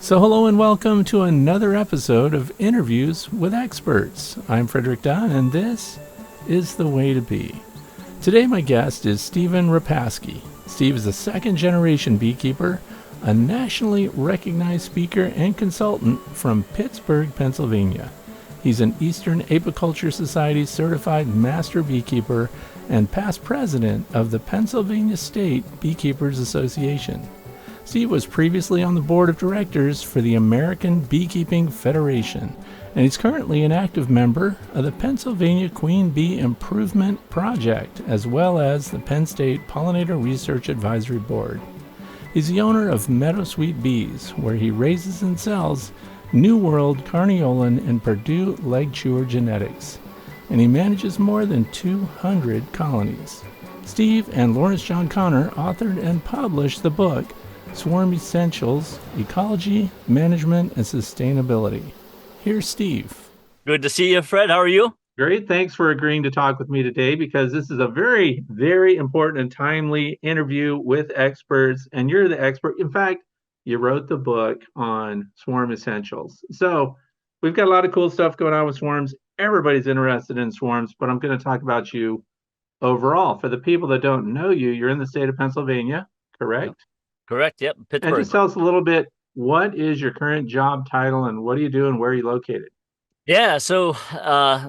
So hello and welcome to another episode of Interviews with Experts. I'm Frederick Dunn and this is The Way to Bee. Today my guest is Stephen Repasky. Steve is a second-generation beekeeper, a nationally recognized speaker and consultant from Pittsburgh, Pennsylvania. He's an Eastern Apiculture Society certified master beekeeper and past president of the Pennsylvania State Beekeepers Association. Steve was previously on the board of directors for the American Beekeeping Federation, and he's currently an active member of the Pennsylvania Queen Bee Improvement Project, as well as the Penn State Pollinator Research Advisory Board. He's the owner of Meadowsweet Bees, where he raises and sells New World Carniolan and Purdue leg chewer genetics, and he manages more than 200 colonies. Steve and Lawrence John Connor authored and published the book Swarm Essentials, Ecology, Management, and Sustainability. Here's Steve. Good to see you, Fred. How are you? Great. Thanks for agreeing to talk with me today, because this is a very, very important and timely interview with experts, and you're the expert. In fact, you wrote the book on Swarm Essentials. So we've got a lot of cool stuff going on with swarms. Everybody's interested in swarms, but I'm going to talk about you overall. For the people that don't know you, you're in the state of Pennsylvania, correct? Yep. Correct. Yep. Pittsburgh. And just tell us a little bit, what is your current job title and what do you do and where are you located? Yeah. So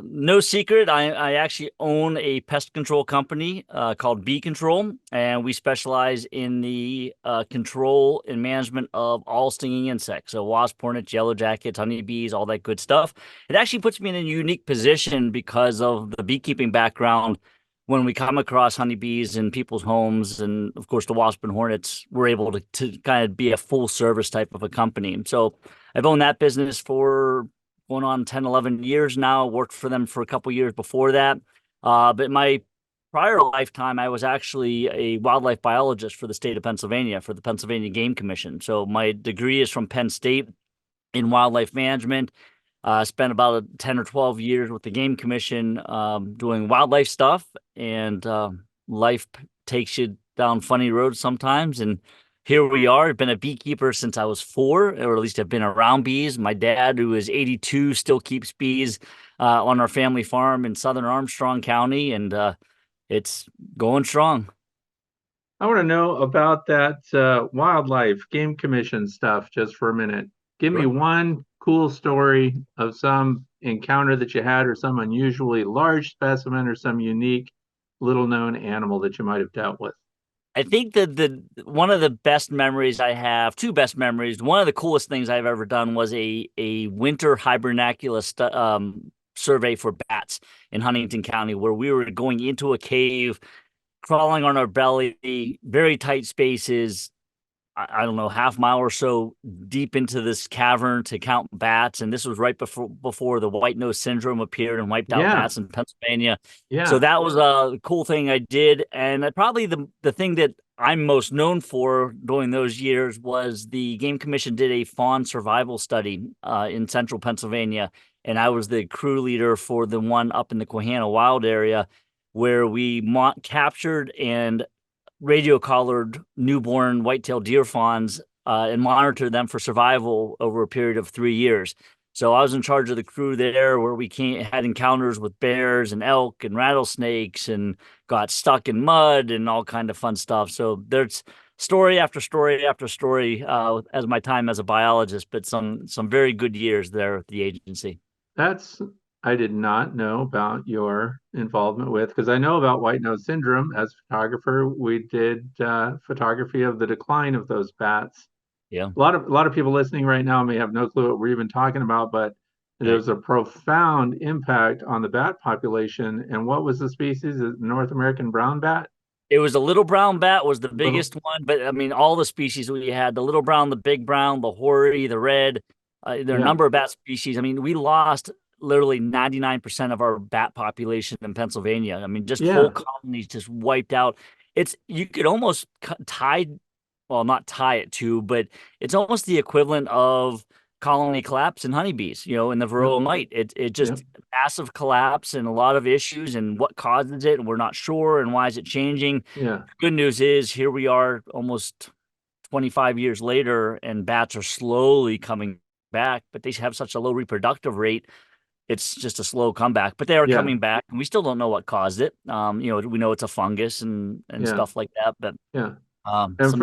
no secret, I actually own a pest control company called Bee Control, and we specialize in the control and management of all stinging insects. So wasp, hornets, yellow jackets, honeybees, all that good stuff. It actually puts me in a unique position because of the beekeeping background. When we come across honeybees in people's homes, and of course the wasp and hornets, we're able to kind of be a full service type of a company. And so I've owned that business for going on 10, 11 years now, worked for them for a couple years before that. But my prior lifetime, I was actually a wildlife biologist for the state of Pennsylvania, for the Pennsylvania Game Commission. So my degree is from Penn State in wildlife management. Spent about 10 or 12 years with the Game Commission doing wildlife stuff, and life takes you down funny roads sometimes. And here we are. I've been a beekeeper since I was 4, or at least I've been around bees. My dad, who is 82, still keeps bees on our family farm in southern Armstrong County, and it's going strong. I want to know about that wildlife Game Commission stuff just for a minute. Give me one cool story of some encounter that you had, or some unusually large specimen, or some unique little known animal that you might have dealt with. I think that the one of the best memories I have, two best memories, one of the coolest things I've ever done was a winter hibernaculum survey for bats in Huntington County, where we were going into a cave, crawling on our belly, very tight spaces, I don't know, half mile or so deep into this cavern to count bats. And this was right before the white nose syndrome appeared and wiped out bats in Pennsylvania. Yeah. So that was a cool thing I did. And probably the thing that I'm most known for during those years was the Game Commission did a fawn survival study in central Pennsylvania. And I was the crew leader for the one up in the Cohana Wild area, where we captured and radio collared newborn white-tailed deer fawns and monitored them for survival over a period of 3 years. So I was in charge of the crew there, where we had encounters with bears and elk and rattlesnakes and got stuck in mud and all kind of fun stuff. So there's story after story after story as my time as a biologist, but some very good years there at the agency. I did not know about your involvement with, because I know about white nose syndrome. As a photographer, we did photography of the decline of those bats. Yeah. A lot of people listening right now may have no clue what we're even talking about, but there's a profound impact on the bat population. And what was the species? The North American brown bat? It was a little brown bat was the biggest one, but I mean, all the species we had, the little brown, the big brown, the hoary, the red, there are a number of bat species. I mean, we lost literally 99% of our bat population in Pennsylvania. I mean, just whole colonies just wiped out. You could almost not tie it to, but it's almost the equivalent of colony collapse in honeybees, in the Varroa mite. It just massive collapse and a lot of issues, and what causes it, and we're not sure, and why is it changing. Yeah. The good news is here we are almost 25 years later, and bats are slowly coming back, but they have such a low reproductive rate. It's just a slow comeback, but they are Yeah. coming back, and we still don't know what caused it. We know it's a fungus and Yeah. stuff like that, but Yeah. And some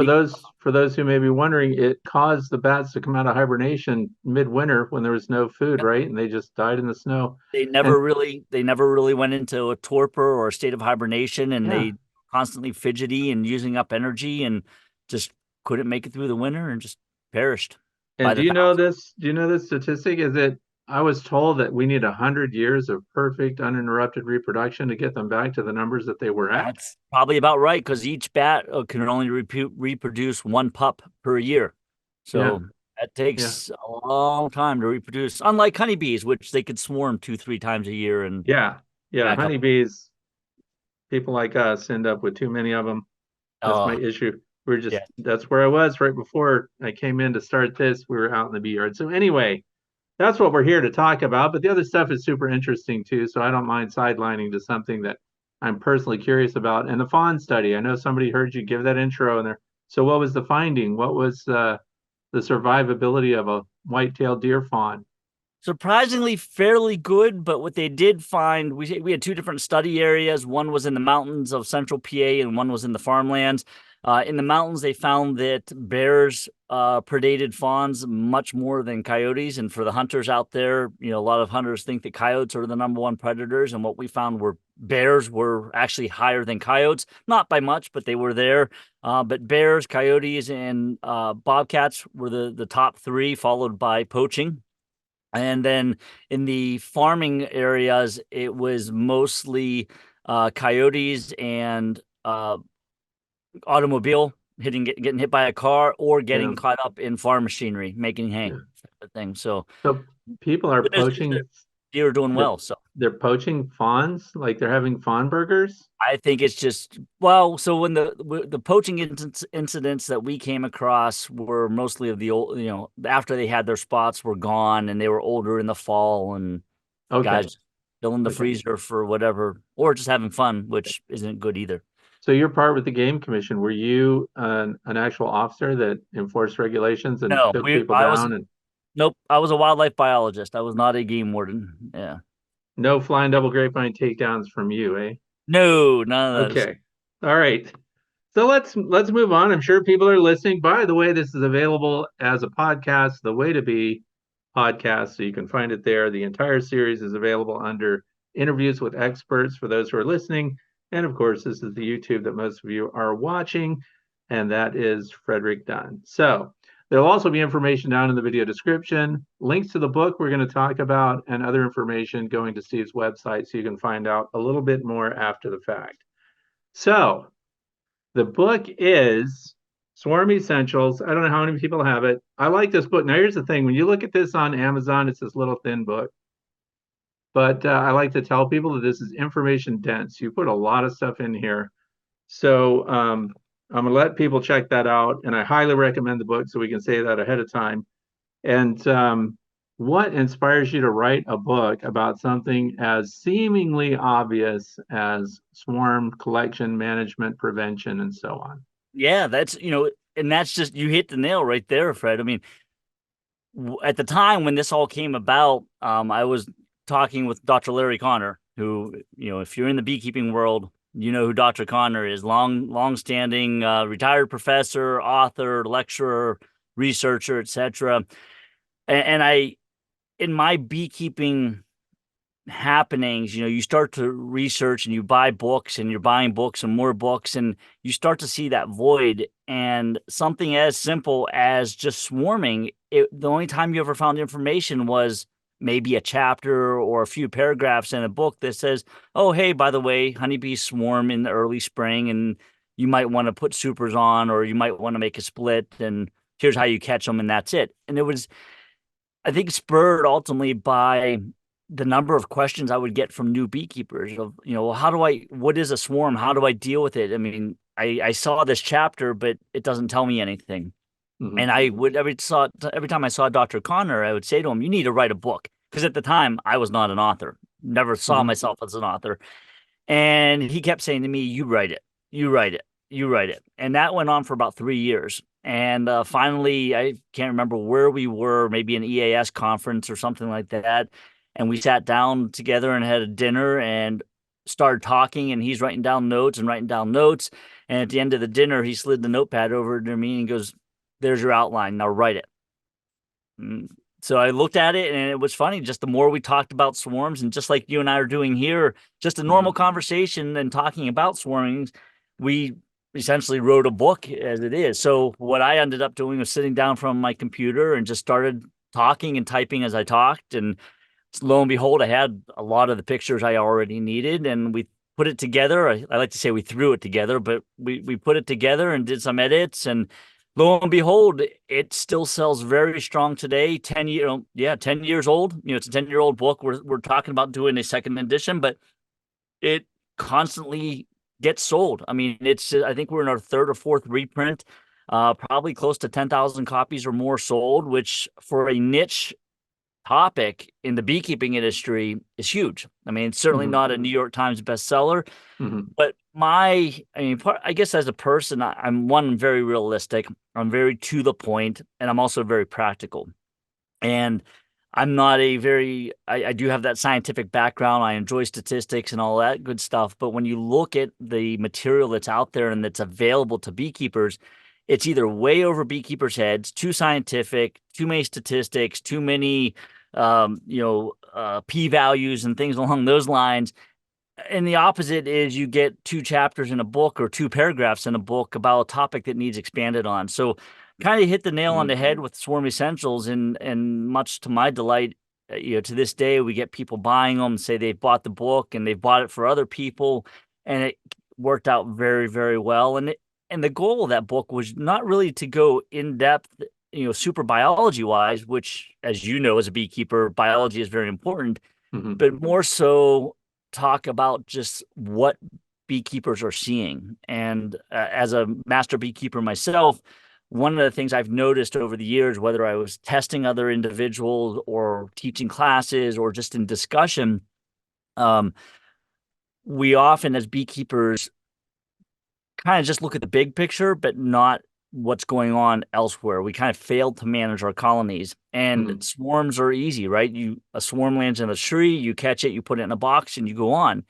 for those who may be wondering, it caused the bats to come out of hibernation midwinter when there was no food, right? And they just died in the snow. they And never really went into a torpor or a state of hibernation, and yeah. they constantly fidgety and using up energy and just couldn't make it through the winter and just perished by And the thousands. do you know this statistic? Is it I was told that we need 100 years of perfect uninterrupted reproduction to get them back to the numbers that they were at. That's probably about right, because each bat can only reproduce one pup per year. Yeah. So that Yeah. takes a long time to reproduce, unlike honeybees, which they could swarm 2, 3 times a year and Yeah. Yeah. back up. Honeybees, people like us end up with too many of them. That's my Oh, issue. yeah. That's where I was right before I came in to start this. We were out in the bee yard. So anyway, that's what we're here to talk about. But the other stuff is super interesting too. So I don't mind sidelining to something that I'm personally curious about. And the fawn study, I know somebody heard you give that intro in there. So what was the finding? What was the survivability of a white-tailed deer fawn? Surprisingly fairly good, but what they did find, we had two different study areas. One was in the mountains of central PA and one was in the farmlands. In the mountains, they found that bears predated fawns much more than coyotes. And for the hunters out there, a lot of hunters think that coyotes are the number one predators. And what we found were bears were actually higher than coyotes, not by much, but they were there. But bears, coyotes, and bobcats were the top three, followed by poaching. And then in the farming areas, it was mostly coyotes and automobile getting hit by a car or Yeah, getting caught up in farm machinery, making hay, yeah. type of thing. So So people are good news is that poaching. deer are doing They're, well. So they're poaching fawns, like they're having fawn burgers. I think it's just, well, so when the poaching incidents that we came across were mostly of the old, after they had their spots were gone and they were older in the fall, and Okay, guys still in the okay. freezer for whatever, or just having fun, which isn't good either. So you're part with the Game Commission. Were you an actual officer that enforced regulations and No, took people I was, down? And nope, I was a wildlife biologist. I was not a game warden. Yeah. no flying double grapevine takedowns from you, eh? No, none of those. Okay. All right. So let's move on. I'm sure people are listening. By the way, this is available as a podcast, The Way to Be podcast, so you can find it there. The entire series is available under interviews with experts for those who are listening. And of course, this is the YouTube that most of you are watching, and that is Frederick Dunn. So there'll also be information down in the video description, links to the book we're going to talk about, and other information going to Steve's website so you can find out a little bit more after the fact. So the book is Swarm Essentials. I don't know how many people have it. I like this book. Now, here's the thing. When you look at this on Amazon, it's this little thin book. But I like to tell people that this is information dense. You put a lot of stuff in here. So I'm going to let people check that out. And I highly recommend the book, so we can say that ahead of time. And what inspires you to write a book about something as seemingly obvious as swarm collection, management, prevention, and so on? Yeah, and that's just, you hit the nail right there, Fred. I mean, at the time when this all came about, I was talking with Dr. Larry Connor, who, if you're in the beekeeping world, you know who Dr. Connor is. Long-standing retired professor, author, lecturer, researcher, etc. And I, in my beekeeping happenings, you start to research and you buy books and you're buying books and more books, and you start to see that void. And something as simple as just swarming, the only time you ever found information was maybe a chapter or a few paragraphs in a book that says, oh, hey, by the way, honeybees swarm in the early spring and you might want to put supers on, or you might want to make a split, and here's how you catch them, and that's it. And it was, I think, spurred ultimately by the number of questions I would get from new beekeepers of, what is a swarm? How do I deal with it? I mean, I saw this chapter, but it doesn't tell me anything. Mm-hmm. And I would, every time I saw Dr. Connor, I would say to him, you need to write a book. Because at the time, I was not an author, never saw Mm-hmm. myself as an author. And he kept saying to me, you write it, you write it, you write it. And that went on for about 3 years. And finally, I can't remember where we were, maybe an EAS conference or something like that. And we sat down together and had a dinner and started talking. And he's writing down notes and writing down notes. And at the end of the dinner, he slid the notepad over to me and goes, "There's your outline. Now write it." Mm. So I looked at it and it was funny. Just the more we talked about swarms, and just like you and I are doing here, just a normal conversation and talking about swarming, we essentially wrote a book as it is. So what I ended up doing was sitting down from my computer and just started talking and typing as I talked. And lo and behold, I had a lot of the pictures I already needed, and we put it together. I like to say we threw it together, but we put it together and did some edits, and lo and behold, it still sells very strong today. 10 years old. It's a 10-year-old book. We're talking about doing a second edition, but it constantly gets sold. I mean, I think we're in our third or fourth reprint. Probably close to 10,000 copies or more sold, which for a niche topic in the beekeeping industry is huge. I mean, it's certainly not a New York Times bestseller, but I guess as a person, I'm very realistic. I'm very to the point, and I'm also very practical. And I'm not I do have that scientific background. I enjoy statistics and all that good stuff. But when you look at the material that's out there and that's available to beekeepers, it's either way over beekeepers' heads, too scientific, too many statistics, too many, p-values and things along those lines. And the opposite is you get 2 chapters in a book or 2 paragraphs in a book about a topic that needs expanded on. So kind of hit the nail on the head with Swarm Essentials, and much to my delight, to this day, we get people buying them, say they've bought the book and they've bought it for other people, and it worked out very, very well. And the goal of that book was not really to go in depth, super biology wise, which, as you know, as a beekeeper, biology is very important, but more so talk about just what beekeepers are seeing. And as a master beekeeper myself, one of the things I've noticed over the years, whether I was testing other individuals or teaching classes or just in discussion, we often as beekeepers kind of just look at the big picture, but not what's going on elsewhere. We kind of failed to manage our colonies, and swarms are easy, right? A swarm lands in a tree, you catch it, you put it in a box, and you go on.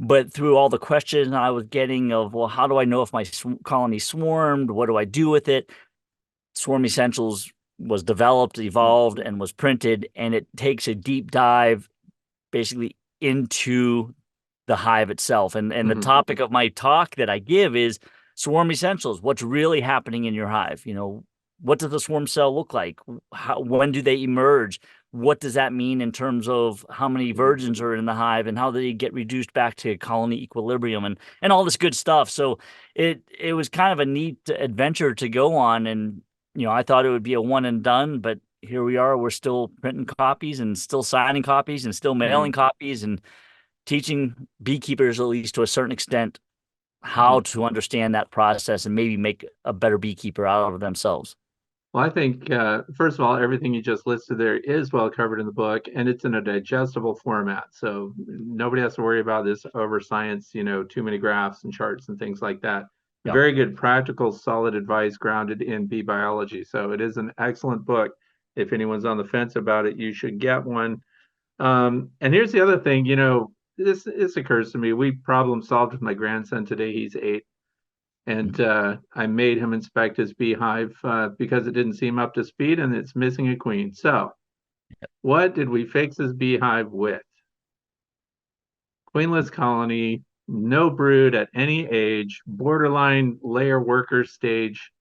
But through all the questions I was getting of, well, how do I know if my colony swarmed? What do I do with it? Swarm Essentials was developed, evolved, and was printed, and it takes a deep dive basically into the hive itself. And the topic of my talk that I give is Swarm Essentials. What's really happening in your hive? What does the swarm cell look like? When do they emerge? What does that mean in terms of how many virgins are in the hive and how they get reduced back to colony equilibrium and all this good stuff? So it was kind of a neat adventure to go on. And, I thought it would be a one and done, but here we are. We're still printing copies and still signing copies and still mailing copies and teaching beekeepers, at least to a certain extent, how to understand that process and maybe make a better beekeeper out of themselves. Well, I think, first of all, everything you just listed there is well covered in the book, and it's in a digestible format. So nobody has to worry about this over science, too many graphs and charts and things like that. Yep. Very good, practical, solid advice grounded in bee biology. So it is an excellent book. If anyone's on the fence about it, you should get one. And here's the other thing, this occurs to me. We problem solved with my grandson today. He's 8. And I made him inspect his beehive because it didn't seem up to speed and it's missing a queen. So what did we fix his beehive with? Queenless colony, no brood at any age, borderline layer worker stage.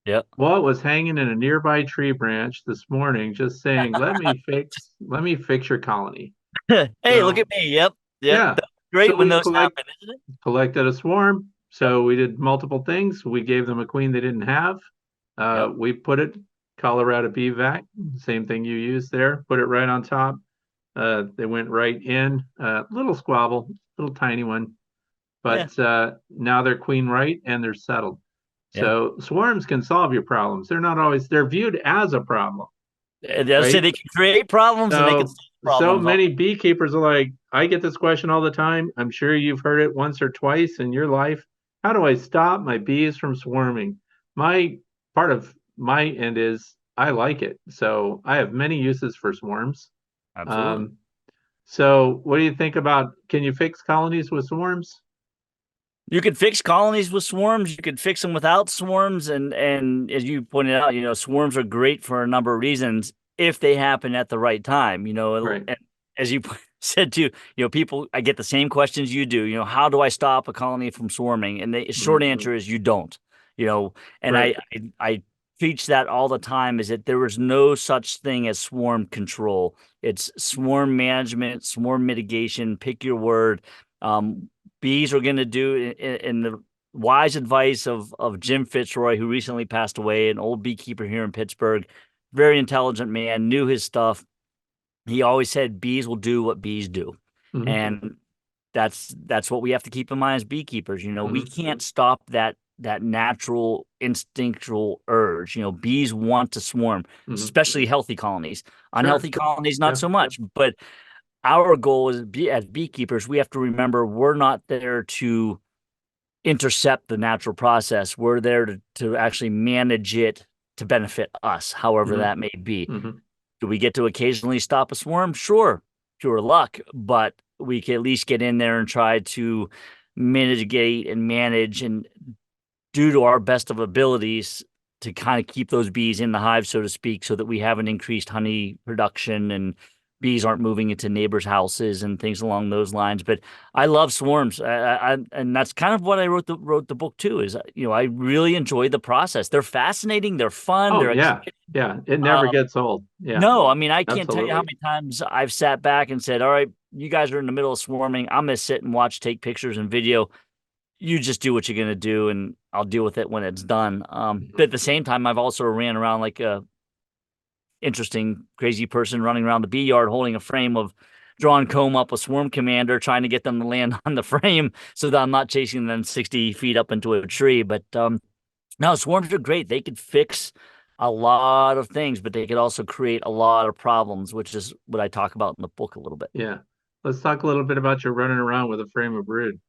Yep. Well, it was hanging in a nearby tree branch this morning, just saying, let me fix your colony. Hey, look at me. Yep. Yeah. Great so when those happen, isn't it? Collected a swarm. So we did multiple things. We gave them a queen they didn't have. We put it Colorado Bee Vac, same thing you used there. Put it right on top. They went right in. Little squabble, little tiny one, but now they're queen right and they're settled. So swarms can solve your problems. They're viewed as a problem. They'll say they can create problems and they can solve problems. So many beekeepers are like, I get this question all the time. I'm sure you've heard it once or twice in your life. How do I stop my bees from swarming? My part of my end is I like it. So I have many uses for swarms. Absolutely. So what do you think about, can you fix colonies with swarms? You could fix colonies with swarms. You could fix them without swarms. And as you pointed out, swarms are great for a number of reasons if they happen at the right time. Right. And as you said too, people, I get the same questions you do. How do I stop a colony from swarming? And the short answer is you don't. And Right. I teach that all the time, is that there is no such thing as swarm control. It's swarm management, swarm mitigation, pick your word. Bees are going to do in the wise advice of Jim Fitzroy, who recently passed away, an old beekeeper here in Pittsburgh, very intelligent man, knew his stuff. He always said bees will do what bees do. And that's what we have to keep in mind as beekeepers. We can't stop that natural instinctual urge. Bees want to swarm, especially healthy colonies. Unhealthy colonies, not so much. But our goal is, as beekeepers, we have to remember we're not there to intercept the natural process. We're there to actually manage it to benefit us, however that may be. Do we get to occasionally stop a swarm? Sure, pure luck, but we can at least get in there and try to mitigate and manage and do to our best of abilities to kind of keep those bees in the hive, so to speak, so that we have an increased honey production and bees aren't moving into neighbors' houses and things along those lines. But I love swarms, and that's kind of what I wrote the book too. Is I really enjoy the process. They're fascinating. They're fun. Oh They're yeah, exciting. yeah. It never gets old. Yeah, No, I mean, I can't tell you how absolutely. many times I've sat back and said, "All right, you guys are in the middle of swarming. I'm going to sit and watch, take pictures and video. You just do what you're going to do, and I'll deal with it when it's done." But at the same time, I've also ran around like a interesting, crazy person running around the bee yard holding a frame of drawn comb up a swarm commander, trying to get them to land on the frame so that I'm not chasing them 60 feet up into a tree. But no, swarms are great. They could fix a lot of things, but they could also create a lot of problems, which is what I talk about in the book a little bit. Yeah. Let's talk a little bit about your running around with a frame of brood.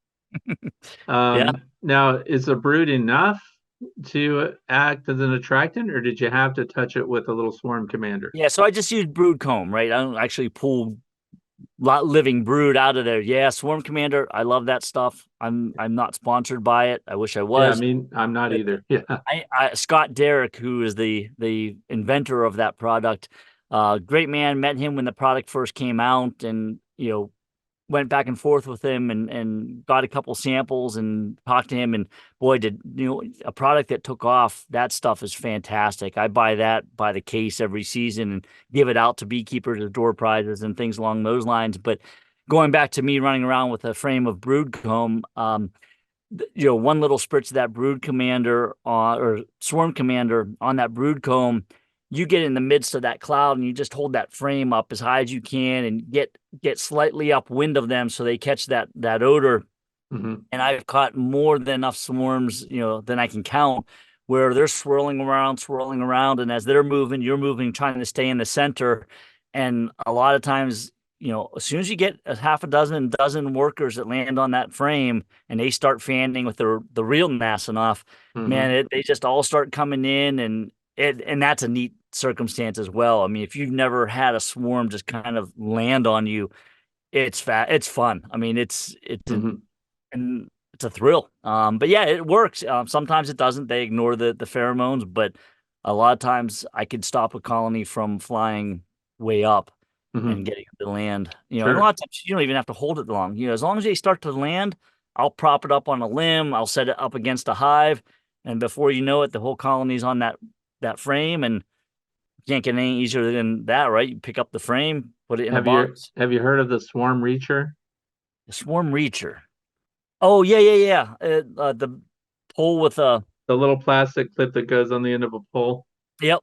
Yeah. Now, is a brood enough to act as an attractant, or did you have to touch it with a little swarm commander? Yeah. So I just use brood comb, right? I don't actually pull living brood out of there. Yeah. Swarm commander. I love that stuff. I'm not sponsored by it. I wish I Yeah, I was. mean, I'm not But either. Yeah. Scott Derrick, who is the inventor of that product, great man. Met him when the product first came out, and went back and forth with him and got a couple samples and talked to him. And boy, did a product that took off. That stuff is fantastic. I buy that by the case every season and give it out to beekeepers as door prizes and things along those lines. But going back to me running around with a frame of brood comb, one little spritz of that brood commander or swarm commander on that brood comb, you get in the midst of that cloud and you just hold that frame up as high as you can and get slightly upwind of them so they catch that odor. And I've caught more than enough swarms, than I can count, where they're swirling around, and as they're moving, you're moving, trying to stay in the center. And a lot of times, as soon as you get a half a dozen workers that land on that frame and they start fanning with the real NASA off, man, they just all start coming in, and that's a neat circumstance as well. I mean, if you've never had a swarm just kind of land on you, it's fun. I mean, and it's a thrill. But yeah, it works. Sometimes it doesn't. They ignore the pheromones, but a lot of times I could stop a colony from flying way up and getting to land. And a Sure. lot of times you don't even have to hold it long. As long as they start to land, I'll prop it up on a limb. I'll set it up against a hive, and before you know it, the whole colony's on that frame, and you can't get any easier than that, right? You pick up the frame, put it in a box. Have you heard of the swarm reacher? The swarm reacher. Oh yeah. The pole with a The little plastic clip that goes on the end of a pole? yep,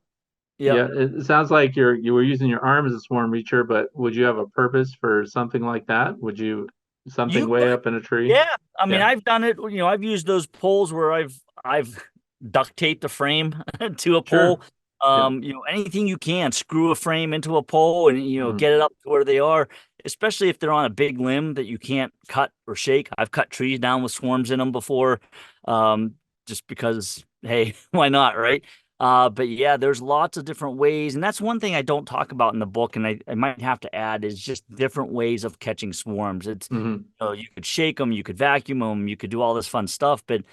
yep. Yeah, it sounds like you were using your arm as a swarm reacher, but would you have a purpose for something like that? Would you something You way could, up in a tree? yeah. I mean, Yeah, I've done it. I've used those poles where I've duct taped a frame to a sure. pole. Yeah. Anything you can, screw a frame into a pole and get it up to where they are. Especially if they're on a big limb that you can't cut or shake. I've cut trees down with swarms in them before, just because, hey, why not, right? But yeah, there's lots of different ways. And that's one thing I don't talk about in the book. And I might have to add is just different ways of catching swarms. It's, you could shake them, you could vacuum them, you could do all this fun stuff. But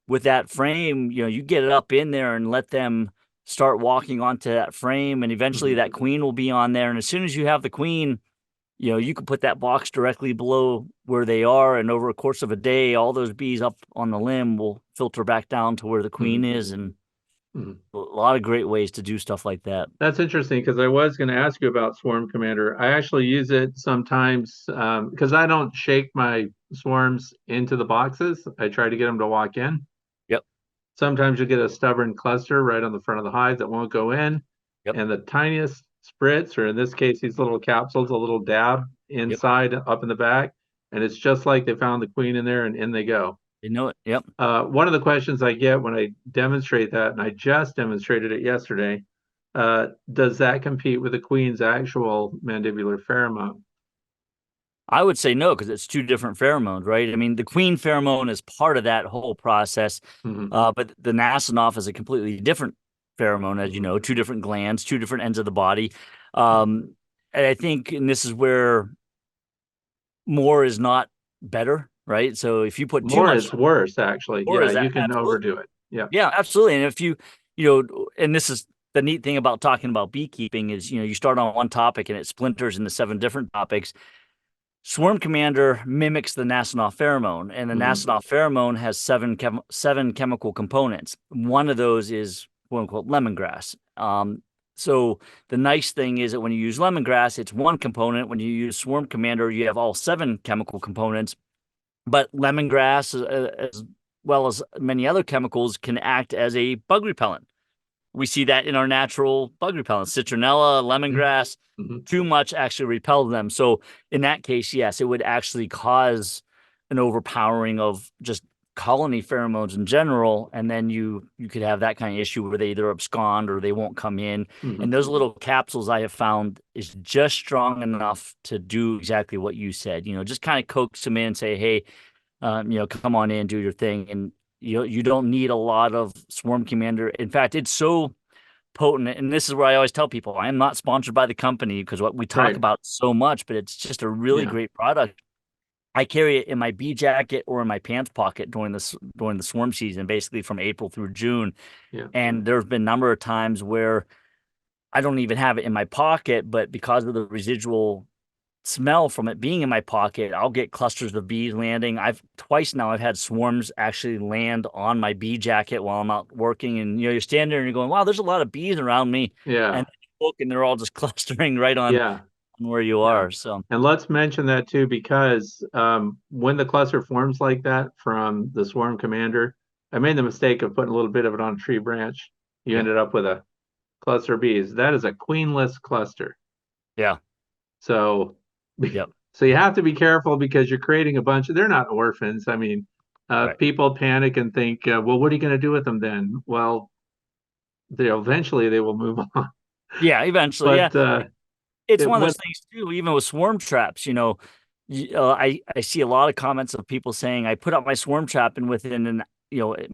with that frame, you get it up in there and let them start walking onto that frame. And eventually that queen will be on there. And as soon as you have the queen, you can put that box directly below where they are. And over a course of a day, all those bees up on the limb will filter back down to where the queen is. And a lot of great ways to do stuff like that. That's interesting because I was going to ask you about Swarm Commander. I actually use it sometimes because I don't shake my swarms into the boxes. I try to get them to walk in. Yep. Sometimes you get a stubborn cluster right on the front of the hive that won't go in. Yep. And the tiniest spritz, or in this case, these little capsules, a little dab inside up in the back. And it's just like they found the queen in there and in they go. You know it. Yep. One of the questions I get when I demonstrate that, and I just demonstrated it yesterday, does that compete with the queen's actual mandibular pheromone? I would say no, because it's two different pheromones, right? I mean, the queen pheromone is part of that whole process, but the Nasonov is a completely different pheromone, as you know, two different glands, two different ends of the body. And I think, and this is where more is not better. Right. So if you put too more much, is worse, actually. Yeah, you can overdo it. Yeah. Yeah, absolutely. And if and this is the neat thing about talking about beekeeping is, you start on one topic and it splinters into 7 different topics. Swarm Commander mimics the Nasonov pheromone, and the Nasonov pheromone has 7 chemical components. One of those is quote unquote lemongrass. So the nice thing is that when you use lemongrass, it's one component. When you use Swarm Commander, you have all 7 chemical components. But lemongrass, as well as many other chemicals, can act as a bug repellent. We see that in our natural bug repellents, citronella, lemongrass. Too much actually repels them. So in that case, yes, it would actually cause an overpowering of just colony pheromones in general. And then you could have that kind of issue where they either abscond or they won't come in. And those little capsules I have found is just strong enough to do exactly what you said. Just kind of coax them in and say, hey, come on in, do your thing. And you don't need a lot of Swarm Commander. In fact, it's so potent. And this is where I always tell people, I am not sponsored by the company because what we talk about so much, but it's just a really great product. I carry it in my bee jacket or in my pants pocket during the swarm season, basically from April through June. And there have been a number of times where I don't even have it in my pocket, but because of the residual smell from it being in my pocket, I'll get clusters of bees landing. Twice now I've had swarms actually land on my bee jacket while I'm out working, and you're standing there and you're going, wow, there's a lot of bees around me. And you look and they're all just clustering right on where you are. So, and let's mention that too, because when the cluster forms like that from the Swarm Commander, I made the mistake of putting a little bit of it on a tree branch. You ended up with a cluster of bees. That is a queenless cluster. So so you have to be careful because you're creating a bunch of, they're not orphans. I mean, people panic and think, well, what are you going to do with them then? Well, eventually they will move on. Yeah, eventually. But, it's one of those things too, even with swarm traps, I see a lot of comments of people saying, I put up my swarm trap and within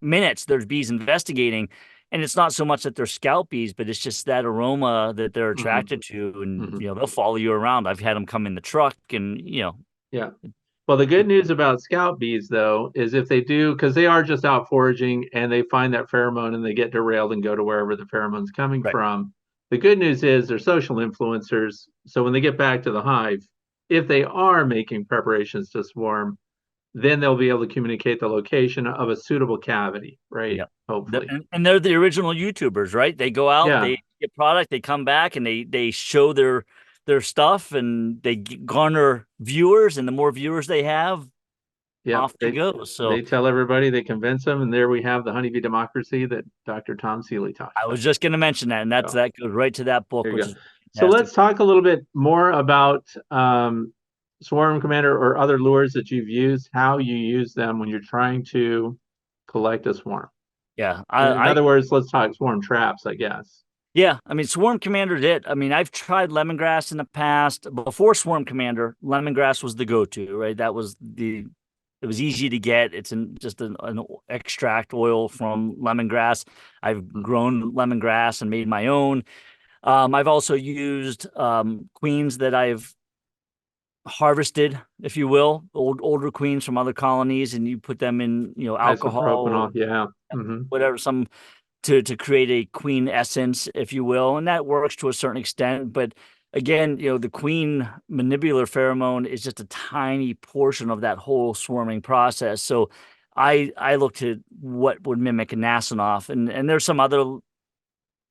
minutes there's bees investigating. And it's not so much that they're scout bees, but it's just that aroma that they're attracted to, and they'll follow you around. I've had them come in the truck, and Well, the good news about scout bees, though, is if they do, because they are just out foraging and they find that pheromone and they get derailed and go to wherever the pheromone's coming from. The good news is they're social influencers. So when they get back to the hive, if they are making preparations to swarm, then they'll be able to communicate the location of a suitable cavity, right? Hopefully. And they're the original YouTubers, right? They go out, they get product, they come back, and they show their stuff, and they garner viewers, and the more viewers they have, off they go. So they tell everybody, they convince them, and there we have the honeybee democracy that Dr. Tom Seeley talked about. I was just going to mention that, and that goes right to that book. Which is so let's talk a little bit more about Swarm Commander or other lures that you've used, how you use them when you're trying to collect a swarm. In other words, let's talk swarm traps, I guess. Yeah, I mean, Swarm Commander did. I mean, I've tried lemongrass in the past. Before Swarm Commander, lemongrass was the go-to, right? That was it was easy to get. It's just an extract oil from lemongrass. I've grown lemongrass and made my own. I've also used queens that I've harvested, if you will, older queens from other colonies, and you put them in, alcohol, Isopropanol, yeah. whatever, some to create a queen essence, if you will, and that works to a certain extent. But again, the queen mandibular pheromone is just a tiny portion of that whole swarming process. So I looked at what would mimic a Nasinoff, and there's some other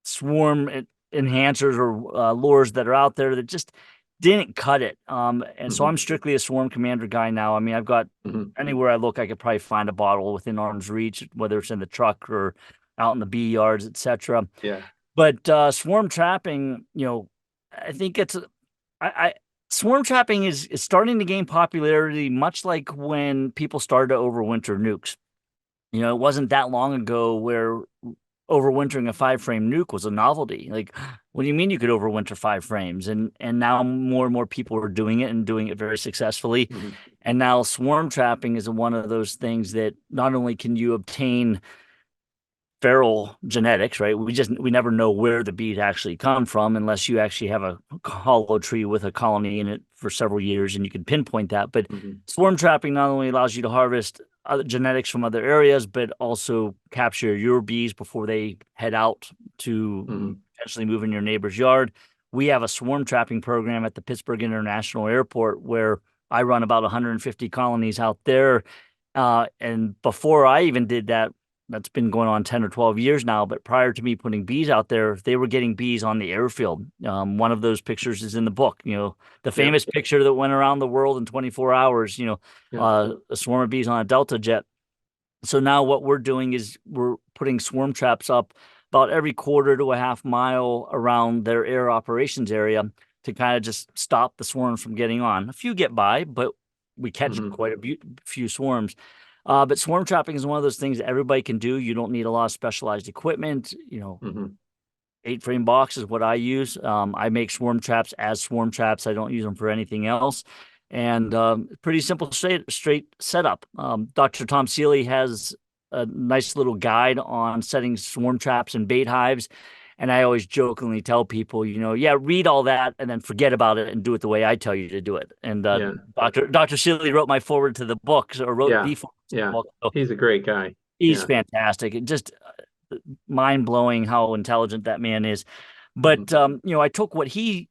swarm enhancers or lures that are out there that just didn't cut it. And so I'm strictly a Swarm Commander guy now. I mean, I've got anywhere I look, I could probably find a bottle within arm's reach, whether it's in the truck or out in the bee yards, etc. Yeah. But swarm trapping, I think swarm trapping is starting to gain popularity, much like when people started to overwinter nukes. It wasn't that long ago where overwintering a 5-frame nuke was a novelty. Like, what do you mean you could overwinter 5 frames? And now more and more people are doing it and doing it very successfully. And now swarm trapping is one of those things that not only can you obtain feral genetics, right? We never know where the bees actually come from unless you actually have a hollow tree with a colony in it for several years and you can pinpoint that. But swarm trapping not only allows you to harvest other genetics from other areas, but also capture your bees before they head out to potentially move in your neighbor's yard. We have a swarm trapping program at the Pittsburgh International Airport where I run about 150 colonies out there. And before I even did that, that's been going on 10 or 12 years now. But prior to me putting bees out there, they were getting bees on the airfield. One of those pictures is in the book, the famous picture that went around the world in 24 hours, a swarm of bees on a Delta jet. So now what we're doing is we're putting swarm traps up about every quarter to a half mile around their air operations area to kind of just stop the swarms from getting on. A few get by, but we catch quite a few swarms. But swarm trapping is one of those things that everybody can do. You don't need a lot of specialized equipment. 8-frame box is what I use. I make swarm traps as swarm traps. I don't use them for anything else. And pretty simple, straight setup. Dr. Tom Seeley has a nice little guide on setting swarm traps and bait hives. And I always jokingly tell people, read all that and then forget about it and do it the way I tell you to do it. And Dr. Seeley wrote my forward to the book, or wrote the forward to the book. So he's a great guy. He's fantastic. It just mind-blowing how intelligent that man is. But, I took what he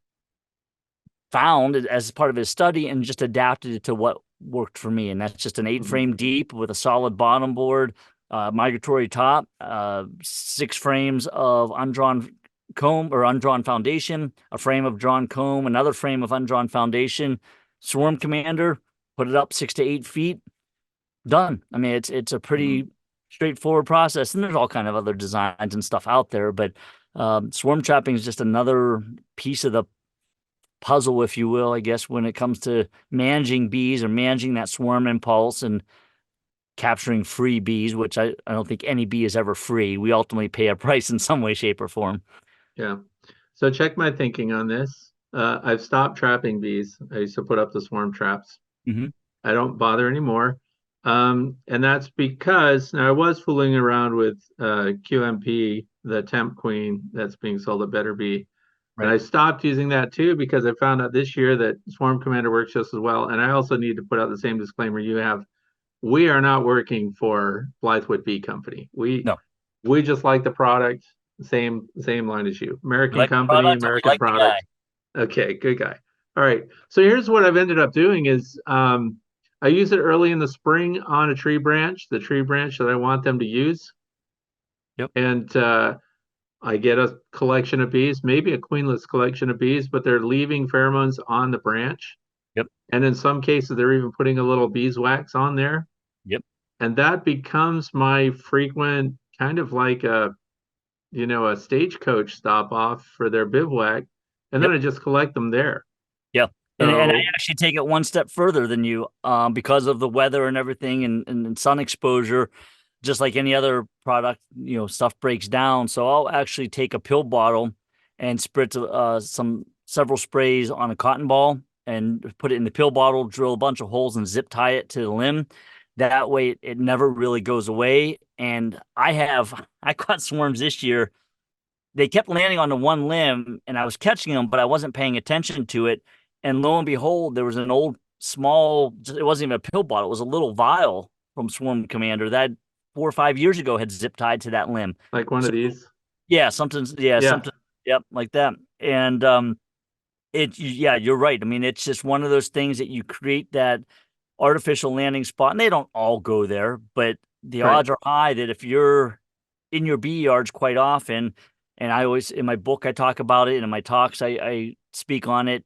found as part of his study and just adapted it to what worked for me. And that's just an 8-frame deep with a solid bottom board, migratory top, 6 frames of undrawn comb or undrawn foundation, a frame of drawn comb, another frame of undrawn foundation, Swarm Commander, put it up 6 to 8 feet, done. I mean, it's a pretty straightforward process, and there's all kind of other designs and stuff out there, but swarm trapping is just another piece of the puzzle, if you will, I guess, when it comes to managing bees or managing that swarm impulse and capturing free bees, which I don't think any bee is ever free. We ultimately pay a price in some way, shape, or form. Yeah. So check my thinking on this. I've stopped trapping bees. I used to put up the swarm traps. I don't bother anymore. And that's because now I was fooling around with QMP, the temp queen that's being sold at Better Bee. Right. And I stopped using that too because I found out this year that Swarm Commander works just as well. And I also need to put out the same disclaimer you have. We are not working for Blythewood Bee Company. We just like the product, same line as you. American company, American product. Okay, good guy. All right. So here's what I've ended up doing is I use it early in the spring on a tree branch, the tree branch that I want them to use. And I get a collection of bees, maybe a queenless collection of bees, but they're leaving pheromones on the branch. And in some cases, they're even putting a little beeswax on there. And that becomes my frequent kind of like a stagecoach stop off for their bivouac. And then I just collect them there. And I actually take it one step further than you because of the weather and everything and sun exposure. Just like any other product, stuff breaks down. So I'll actually take a pill bottle and spritz several sprays on a cotton ball and put it in the pill bottle, drill a bunch of holes and zip tie it to the limb. That way it never really goes away. And I caught swarms this year. They kept landing on the one limb and I was catching them, but I wasn't paying attention to it. And lo and behold, there was an old small, it wasn't even a pill bottle. It was a little vial from Swarm Commander that 4 or 5 years ago had zip tied to that limb. Like one So of these. yeah, something's, yeah, Yeah. something, yep, like that. And yeah, you're right. I mean, it's just one of those things that you create that artificial landing spot, and they don't all go there, but the Right. odds are high that if you're in your bee yards quite often, and I always in my book I talk about it, and in my talks I speak on it.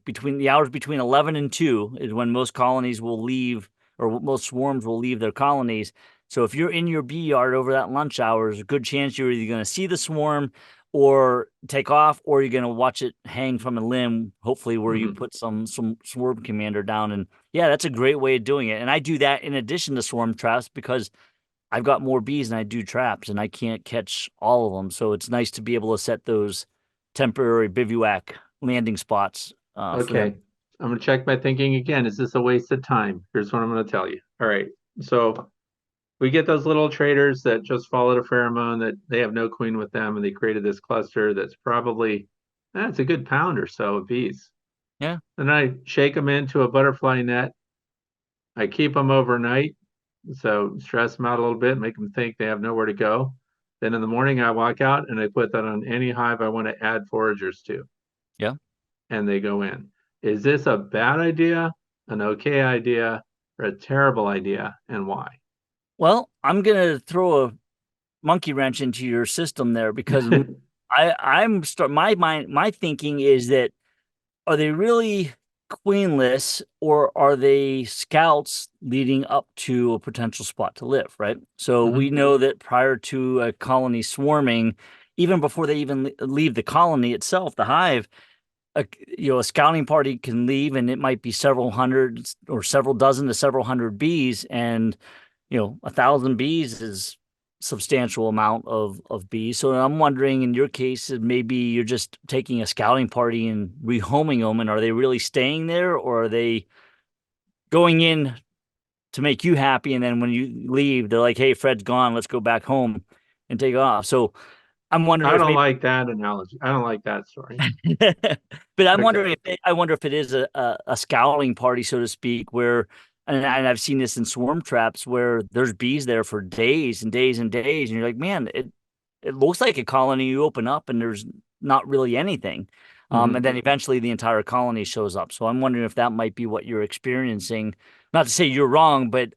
Between the hours between 11 and 2 is when most colonies will leave, or most swarms will leave their colonies. So if you're in your bee yard over that lunch hour, there's a good chance you're either going to see the swarm or take off, or you're going to watch it hang from a limb, hopefully where you Mhm. put some swarm commander down. And yeah, that's a great way of doing it. And I do that in addition to swarm traps because I've got more bees than I do traps, and I can't catch all of them. So it's nice to be able to set those temporary bivouac landing spots for Okay. them. I'm going to check my thinking again. Is this a waste of time? Here's what I'm going to tell you. All right. So we get those little traders that just followed a pheromone that they have no queen with them, and they created this cluster that's probably, it's a good pound or so of bees. Yeah. Then I shake them into a butterfly net. I keep them overnight. So stress them out a little bit, make them think they have nowhere to go. Then in the morning, I walk out and I put that on any hive I want to add foragers to, Yeah. and they go in. Is this a bad idea, an okay idea, or a terrible idea, and why? Well, I'm gonna throw a monkey wrench into your system there because my thinking is that, are they really queenless, or are they scouts leading up to a potential spot to live, right? So we Mhm. know that prior to a colony swarming, even before they even leave the colony itself, the hive, a scouting party can leave, and it might be several hundred or several dozen to several hundred bees, and 1,000 bees is substantial amount of bees. So I'm wondering, in your case, maybe you're just taking a scouting party and rehoming them, and are they really staying there, or are they going in to make you happy, and then when you leave, they're like, "Hey, Fred's gone, let's go back home and take off." So I'm wondering I if don't maybe like that analogy. I don't like that story. but I'm Okay. wondering I wonder if it is a scouting party, so to speak, where, and I've seen this in swarm traps where there's bees there for days and days and days, and you're like, man, it looks like a colony. You open up and there's not really anything, and Mhm. then eventually the entire colony shows up. So I'm wondering if that might be what you're experiencing. Not to say you're wrong, but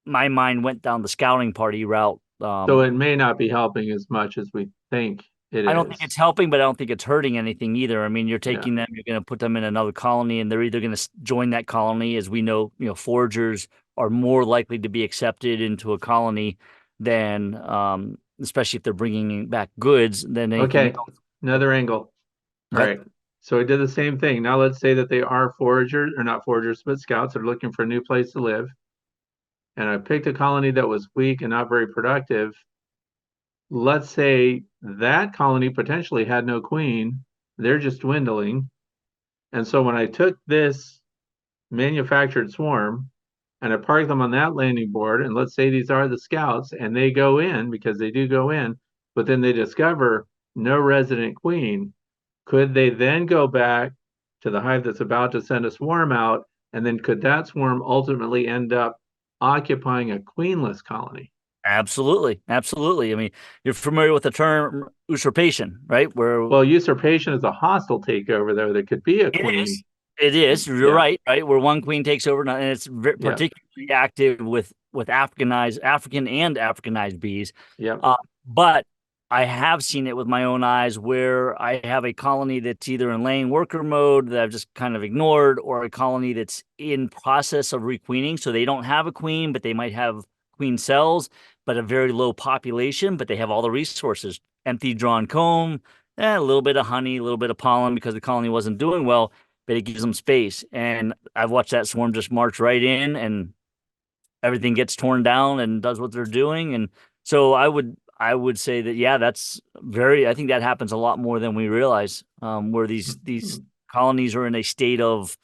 my mind went down the scouting party route. So it may not be helping as much as we think it I don't think is. it's helping, but I don't think it's hurting anything either. I mean, you're Yeah. taking them, you're going to put them in another colony, and they're either going to join that colony. As we know, foragers are more likely to be accepted into a colony than, especially if they're bringing back goods, than anything Okay. else. But Another angle. All okay, right. So I did the same thing. Now let's say that they are foragers, or not foragers, but scouts that are looking for a new place to live. And I picked a colony that was weak and not very productive. Let's say that colony potentially had no queen. They're just dwindling. And so when I took this manufactured swarm and I park them on that landing board, and let's say these are the scouts and they go in, because they do go in, but then they discover no resident queen, could they then go back to the hive that's about to send a swarm out? And then could that swarm ultimately end up occupying a queenless colony? absolutely, absolutely. I mean, you're familiar with the term usurpation, right? Where Well, usurpation is a hostile takeover, though. There could be a it queen. is. It is. You're Yeah, right. Right. Where one queen takes over, and it's yeah, particularly active with African and Africanized bees. yeah. But I have seen it with my own eyes where I have a colony that's either in laying worker mode that I've just kind of ignored, or a colony that's in process of requeening. So they don't have a queen, but they might have queen cells, but a very low population, but they have all the resources: empty drawn comb, a little bit of honey, a little bit of pollen because the colony wasn't doing well, but it gives them space. And I've watched that swarm just march right in, and everything gets torn down and does what they're doing. And so I would say that, yeah, that's I think that happens a lot more than we realize, where these colonies are in a state of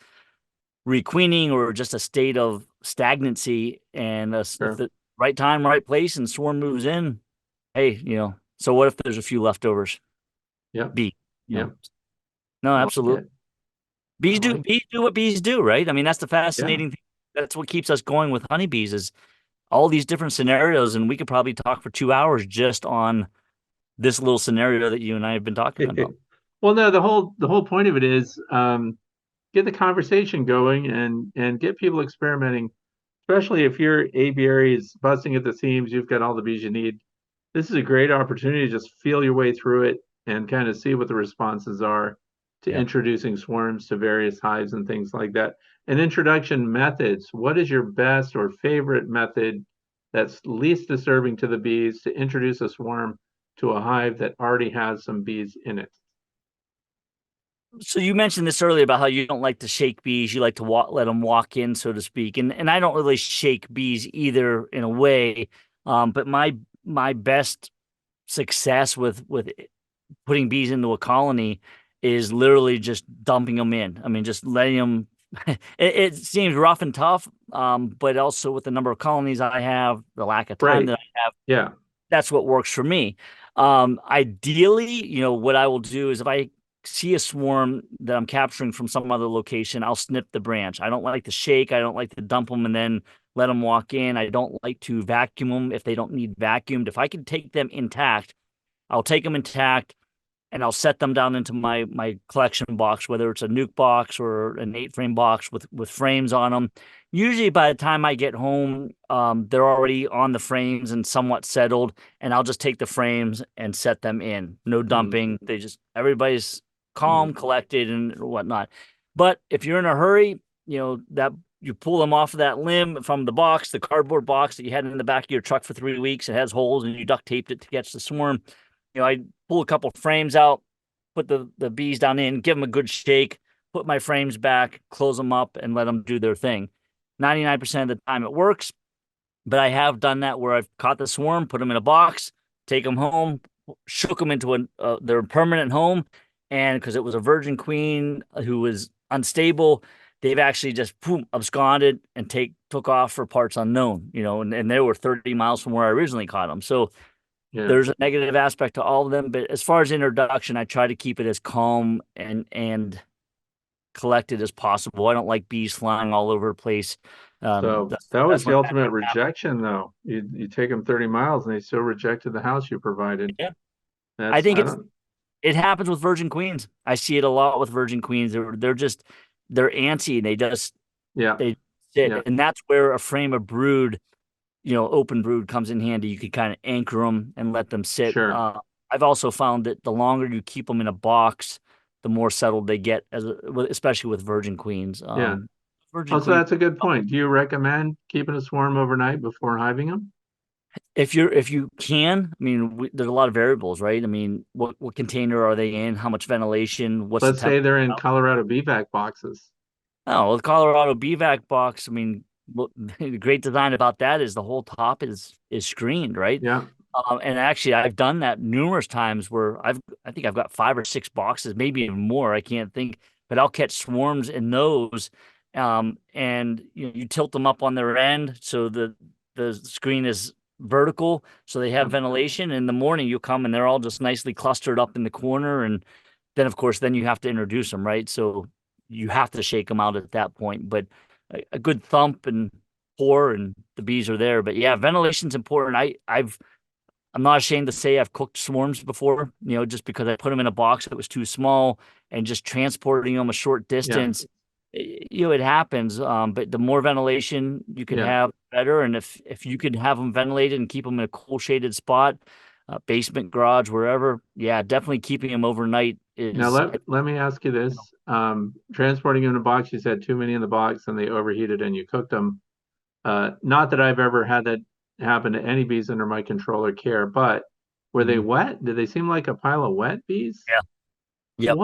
requeening or just a state of stagnancy, and if Sure. the right time, right place, and swarm moves in, hey, so what if there's a few leftovers? Yep. Bee, Yep. no, I like absolutely. it. I Bees do like it. bees do what bees do, right? I mean, that's the Yeah. fascinating thing. That's what keeps us going with honeybees is all these different scenarios, and we could probably talk for 2 hours just on this little scenario that you and I have been talking about. Well, no, the whole point of it is get the conversation going and get people experimenting, especially if your apiary is busting at the seams, you've got all the bees you need. This is a great opportunity to just feel your way through it and kind of see what the responses are to Yeah. introducing swarms to various hives and things like that. And introduction methods. What is your best or favorite method that's least disturbing to the bees to introduce a swarm to a hive that already has some bees in it? So you mentioned this earlier about how you don't like to shake bees. You like to let them walk in, so to speak. And I don't really shake bees either in a way. But my best success with putting bees into a colony is literally just dumping them in. I mean, just letting them. It seems rough and tough, but also with the number of colonies I have, the lack of time Right. that I have, Yeah. that's what works for me. Ideally, what I will do is if I see a swarm that I'm capturing from some other location, I'll snip the branch. I don't like to shake. I don't like to dump them and then let them walk in. I don't like to vacuum them if they don't need vacuumed. If I can take them intact, I'll take them intact and I'll set them down into my collection box, whether it's a nuke box or an 8-frame box with frames on them. Usually by the time I get home, they're already on the frames and somewhat settled, and I'll just take the frames and set them in. No dumping. Everybody's calm, collected, and whatnot. But if you're in a hurry, that you pull them off of that limb from the box, the cardboard box that you had in the back of your truck for 3 weeks. It has holes, and you duct taped it to catch the swarm. I pull a couple frames out, put the bees down in, give them a good shake, put my frames back, close them up, and let them do their thing. 99% of the time it works, but I have done that where I've caught the swarm, put them in a box, take them home, shook them into their permanent home, and because it was a virgin queen who was unstable, they've actually just absconded and took off for parts unknown, and they were 30 miles from where I originally caught them. So Yeah. there's a negative aspect to all of them, but as far as introduction, I try to keep it as calm and collected as possible. I don't like bees flying all over the place. So That's that was that's the when ultimate rejection, though. You take them 30 miles and they still rejected the house you provided. yeah. I That's think I don't. it happens with virgin queens. I see it a lot with virgin queens. They're antsy. Yeah. They sit, Yeah. and that's where a frame of brood, open brood comes in handy. You could kind of anchor them and let them sit. Sure. I've also found that the longer you keep them in a box, the more settled they get, especially with virgin queens. Yeah. Virgin Also, queen, that's a good point. Do you recommend keeping a swarm overnight before hiving them? if you can, I mean, there's a lot of variables, right? I mean, what container are they in? How much ventilation? What's the Let's say temperature? they're in Colorado Bee Vac boxes. Oh, well, the Colorado Bee Vac box. I mean, the great design about that is the whole top is screened, right? Yeah. And actually, I've done that numerous times where I think I've got 5 or 6 boxes, maybe even more. I can't think, but I'll catch swarms in those, and you tilt them up on their end so the screen is vertical, so they have Yeah. ventilation. In the morning, you come and they're all just nicely clustered up in the corner, and then of course, then you have to introduce them, right? So you have to shake them out at that point, but a good thump and pour, and the bees are there. But yeah, ventilation's important. I'm not ashamed to say I've cooked swarms before, just because I put them in a box that was too small and just transporting them a short Yeah. distance. It happens. But the more ventilation you can Yeah. have, better. And if you could have them ventilated and keep them in a cool shaded spot, basement, garage, wherever, yeah, definitely keeping them overnight Now is. let me ask you this. Transporting them in a box, you said too many in the box and they overheated and you cooked them. Not that I've ever had that happen to any bees under my control or care, but were they Mhm. wet? Did they seem like a pile of wet bees? Yeah. Yep.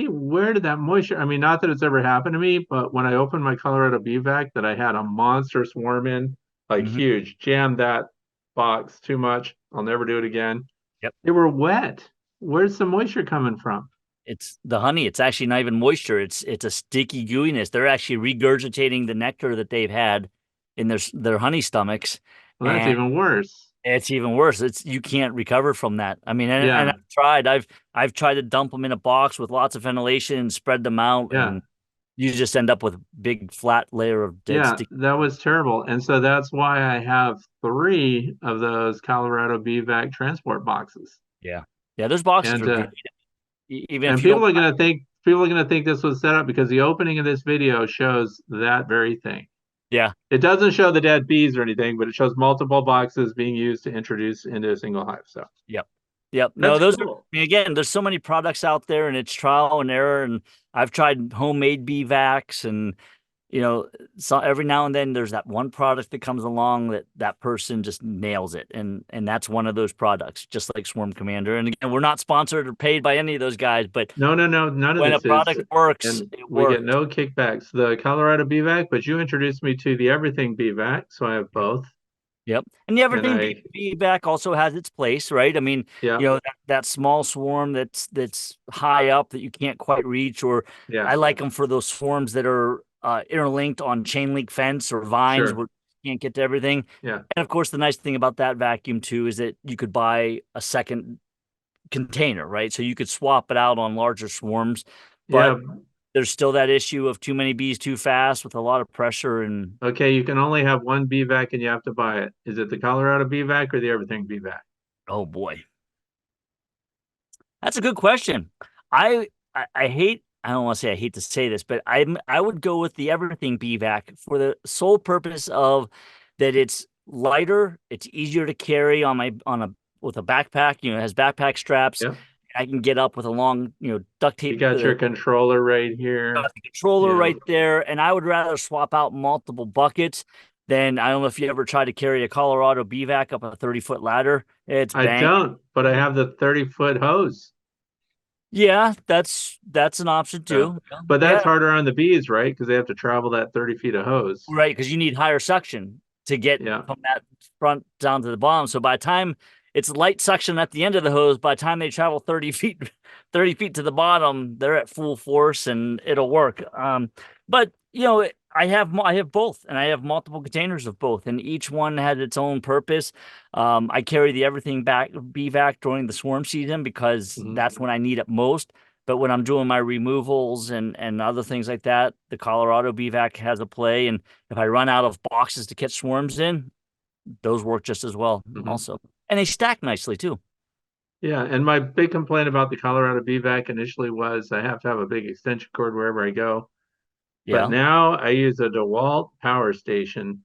Where did that moisture? I mean, not that it's ever happened to me, but when I opened my Colorado Bee Vac that I had a monster swarm in, like Mhm. huge, jammed that box too much. I'll never do it again. Yep. They were wet. Where's the moisture coming from? It's the honey. It's actually not even moisture. It's a sticky gooiness. They're actually regurgitating the nectar that they've had in their honey stomachs, Well, that's and even worse. it's even worse. You can't recover from that. I mean, and Yeah, I've tried. I've tried to dump them in a box with lots of ventilation and spread them out, yeah, and you just end up with a big flat layer of dead yeah. sticky. That was terrible. And so that's why I have 3 of those Colorado Bee Vac transport boxes. Yeah, yeah. Those boxes And are great. Even if and you don't. people are gonna think this was set up because the opening of this video shows that very thing. Yeah. It doesn't show the dead bees or anything, but it shows multiple boxes being used to introduce into a single hive. So Yep. Yep. No, that's those are, I cool. mean, again, there's so many products out there and it's trial and error. And I've tried homemade bee vacs and, so every now and then there's that one product that comes along that person just nails it. And that's one of those products, just like Swarm Commander. And again, we're not sponsored or paid by any of those guys, but No, no, no, none of when a this is, product works, and it we get works. no kickbacks. The Colorado Bee Vac, but you introduced me to the Everything Bee Vac, so I have both. Yep. And the And everything feedback also has its place, right? I mean, yeah, that small swarm that's high up that you can't quite reach, or yeah, I like them for those swarms that are interlinked on chain link fence or vines sure, where you can't get to everything. yeah, And of course, the nice thing about that vacuum too is that you could buy a second container, right? So you could swap it out on larger swarms, yeah. but there's still that issue of too many bees too fast with a lot of pressure and Okay, you can only have one Bee Vac and you have to buy it. Is it the Colorado Bee Vac or the Everything Bee Vac? oh boy. That's a good question. I hate I don't want to say I hate to say this, but I would go with the Everything BVAC for the sole purpose of that it's lighter, it's easier to carry on a with a backpack, it has backpack straps. Yeah. I can get up with a long, duct You tape got your the controller right here. controller Yeah. right there, and I would rather swap out multiple buckets than I don't know if you ever tried to carry a Colorado BVAC up a 30-foot ladder. It's I bang. don't, but I have the 30-foot hose. Yeah, that's an option So, too. but Yeah, that's harder on the bees, right? Because they have to travel that 30 feet of hose. right, because you need higher suction to get Yeah. from that front down to the bottom. So by the time it's light suction at the end of the hose, by the time they travel 30 feet, 30 feet to the bottom, they're at full force and it'll work. But I have both, and I have multiple containers of both, and each one has its own purpose. I carry the everything back BVAC during the swarm season because Mhm. that's when I need it most. But when I'm doing my removals and other things like that, the Colorado BVAC has a play. And if I run out of boxes to catch swarms in, those work just as well Mhm. also. And they stack nicely too. Yeah, and my big complaint about the Colorado Bee Vac initially was I have to have a big extension cord wherever I go. But Yeah. now I use a DeWalt power station,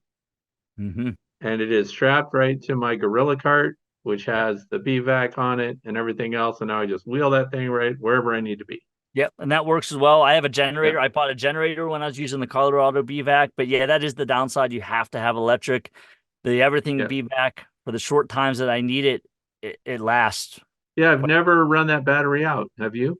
Hmm. and it is strapped right to my Gorilla cart, which has the Bee Vac on it and everything else. And now I just wheel that thing right wherever I need to be. Yep, and that works as well. I have a Yeah, generator. I bought a generator when I was using the Colorado BVAC, but yeah, that is the downside. You have to have electric. The everything yeah. BVAC for the short times that I need it lasts Yeah, I've never run that battery out. Have you?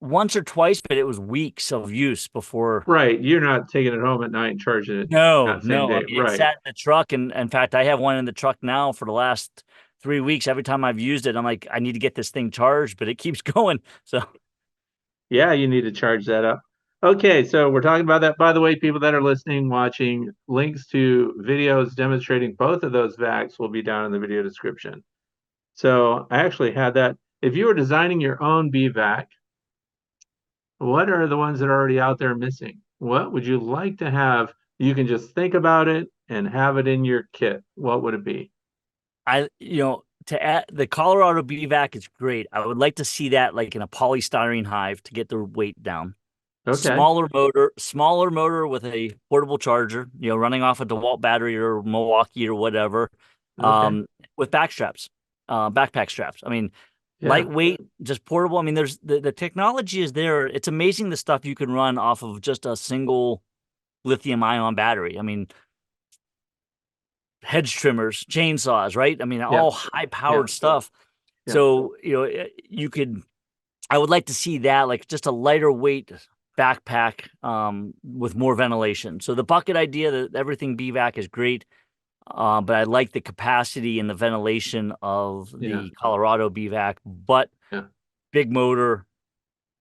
once or twice, but it was weeks of use before. Right. You're not taking it home at night and charging it No, that same no. I day. mean, it Right. sat in the truck, and in fact, I have one in the truck now for the last 3 weeks. Every time I've used it, I'm like, I need to get this thing charged, but it keeps going. So, Yeah, you need to charge that up. Okay, so we're talking about that. By the way, people that are listening, watching, links to videos demonstrating both of those vacs will be down in the video description. So I actually had that. If you were designing your own bee vac, what are the ones that are already out there missing? What would you like to have? You can just think about it and have it in your kit. What would it be? to add the Colorado BVAC is great. I would like to see that like in a polystyrene hive to get the weight down. Okay. Smaller motor with a portable charger, running off a DeWalt battery or Milwaukee or whatever, Okay. with backpack straps. I mean, Yeah. lightweight, just portable. I mean, there's the technology is there. It's amazing the stuff you can run off of just a single lithium ion battery. I mean, hedge trimmers, chainsaws, right? I mean, Yeah. all high Yeah. powered stuff. Yeah. So, you could, I would like to see that, like just a lighter weight backpack with more ventilation. So the bucket idea, that everything BVAC is great, but I like the capacity and the ventilation of Yeah. the Colorado BVAC, but Yeah. big motor,